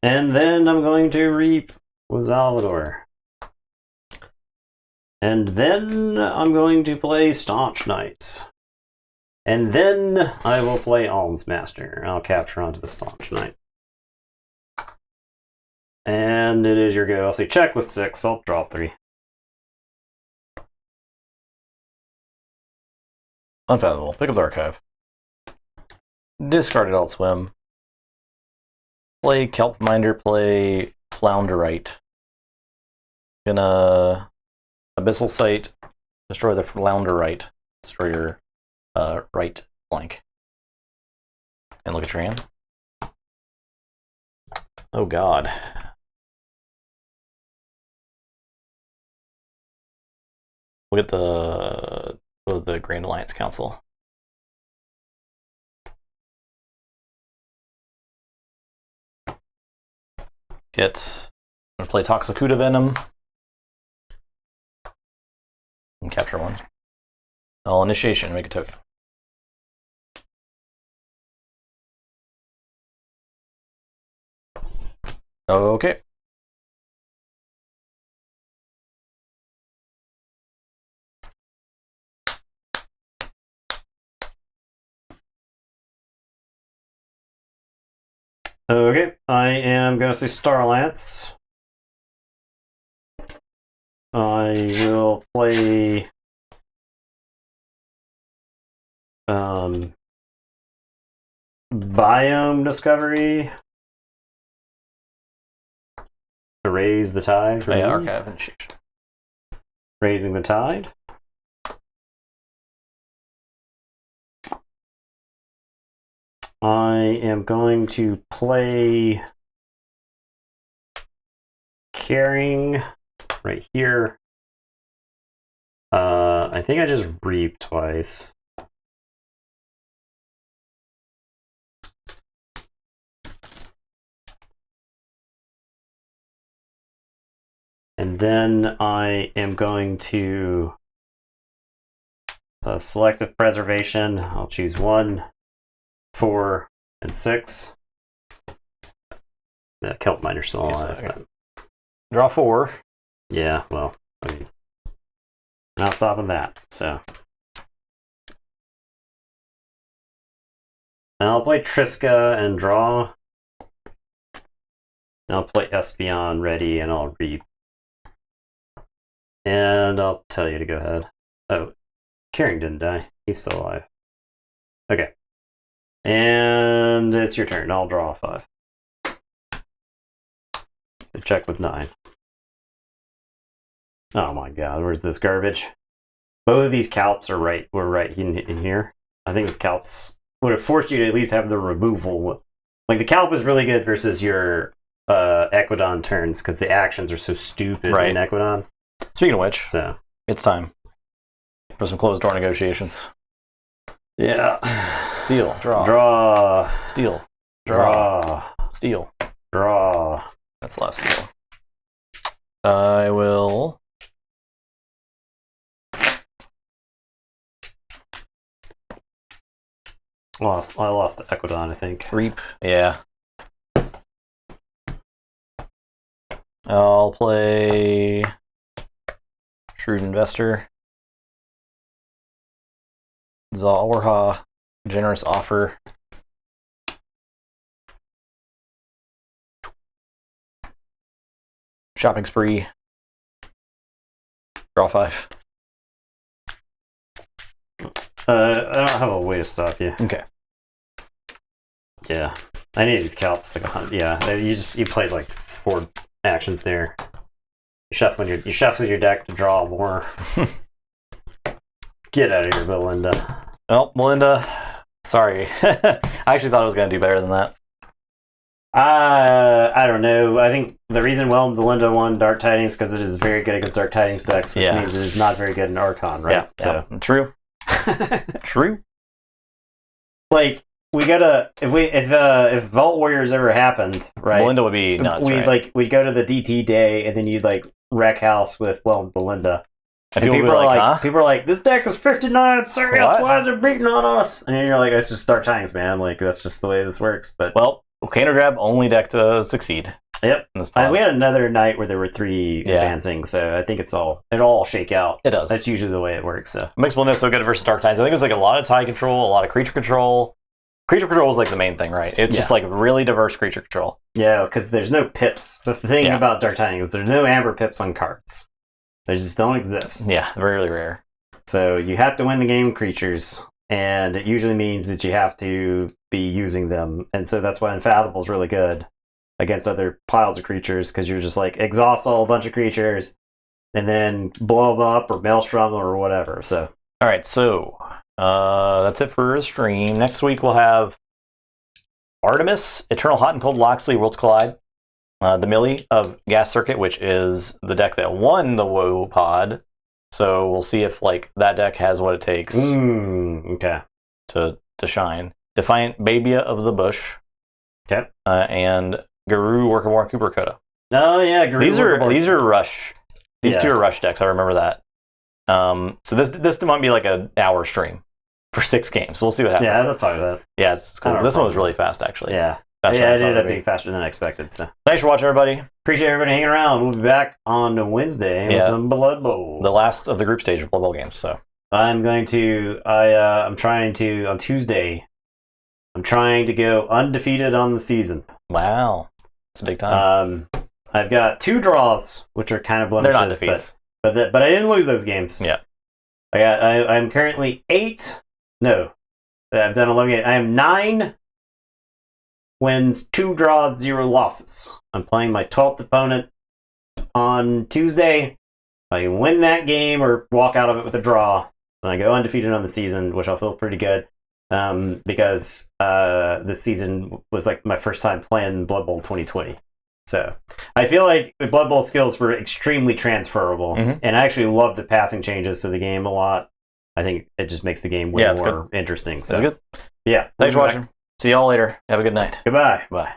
And then I'm going to reap with Salvador. And then I'm going to play Staunch Knights. And then I will play Almsmaster. I'll capture onto the Staunch Knight. And it is your go. I'll say check with 6. I'll draw 3. Unfathomable. Pick up the archive. Discard Adult Swim. Play Kelpminder, play Flounderite. Gonna Abyssal Sight, destroy the Flounderite. Destroy your right flank. And look at your hand. Oh god. Look at the Grand Alliance Council. I'm going to play Toxicuda Venom. And capture one. All initiation, make a token. Okay. Okay, I am going to say Starlance. I will play Biome Discovery to raise the tide. Yeah, archive initiation. Raising the tide. I am going to play Carrying right here. I think I just reap twice. And then I am going to selective preservation. I'll choose 1, 4, and 6. The kelp miner's still alive. Draw 4. Yeah, well, I mean, not stopping that. So I'll play Triska and draw. I'll play Espeon ready, and I'll reap. And I'll tell you to go ahead. Oh, Carrying didn't die. He's still alive. Okay. And it's your turn. I'll draw 5. So check with 9. Oh my god, where's this garbage? Both of these calps were right in here. I think this calps would have forced you to at least have the removal. Like, the calp is really good versus your Equidon turns, because the actions are so stupid in Equidon. Speaking of which, so it's time for some closed door negotiations. Yeah. Steal. Draw. Draw. Steal. Draw. Steal. Draw. That's the last steal. I will... I lost to Equidon, I think. Reap. Yeah. I'll play Shrewd Investor. Zalwarha. Generous Offer. Shopping Spree. Draw 5. I don't have a way to stop you. Okay. Yeah. I need these calps like 100. Yeah, you played like 4 actions there. You shuffle your deck to draw more. Get out of here, Belinda. Well, Belinda, sorry. I actually thought I was going to do better than that. I don't know. I think the reason Belinda won Dark Tidings because it is very good against Dark Tidings decks, which means it is not very good in Archon, right? Yeah, true. True. Like, we gotta if Vault Warriors ever happened, right? Belinda would be nuts. We'd go to the DT day and then you'd like wreck house with Belinda. And people are like, this deck is 59 serious. Why is it beating on us? And you're like, it's just Dark Tidings, man. Like, that's just the way this works. But Volcano Drab only deck to succeed. Yep. We had another night where there were 3 advancing, so I think it all shake out. It does. That's usually the way it works. So it makes Belinda so good versus Dark Tidings. I think it was like a lot of tide control, a lot of creature control. Creature control is like the main thing, right? It's just like really diverse creature control. Yeah, because there's no pips. That's the thing about Dark Tidings. There's no amber pips on cards. They just don't exist. Yeah, really rare. So you have to win the game creatures, and it usually means that you have to be using them. And so that's why Unfathomable is really good against other piles of creatures, because you're just like, exhaust a bunch of creatures, and then blow them up, or Maelstrom them, or whatever. So all right, so that's it for the stream. Next week we'll have Artemis, Eternal Hot and Cold Loxley, Worlds Collide. The Millie of Gas Circuit, which is the deck that won the WoW pod. So we'll see if like that deck has what it takes okay. to shine. Defiant Babia of the Bush. Okay. And Garou, Work of Warren, Cooper, Coda. Oh yeah, Garou, These are Rush. These Yeah. two are Rush decks. I remember that. So this might be like an hour stream for 6 games. We'll see what happens. Yeah, that's fine with that. Yeah, it's I cool. don't have a This one was problem. really fast, actually. Yeah. Faster Yeah, than I it thought ended up it'd be. being faster than I expected. So Thanks for watching, everybody. appreciate everybody hanging around. We'll be back on Wednesday with Yeah. some Blood Bowl. The last of the group stage of Blood Bowl games. So I'm trying to on Tuesday. I'm trying to go undefeated on the season. wow, it's a big time. I've got 2 draws, which are kind of They're blemishes, not defeats. but I didn't lose those games. Yeah. I'm currently 8. No, I've done 11 games. I am 9 wins, 2 draws, 0 losses. I'm playing my 12th opponent on Tuesday. I can win that game or walk out of it with a draw, and I go undefeated on the season, which I'll feel pretty good. Because this season was like my first time playing Blood Bowl 2020. So I feel like the Blood Bowl skills were extremely transferable, Mhm. and I actually love the passing changes to the game a lot. I think it just makes the game way Yeah, it's more interesting. So That's good. yeah, Thanks for we'll be back. watching. See y'all later. Have a good night. Goodbye. Bye.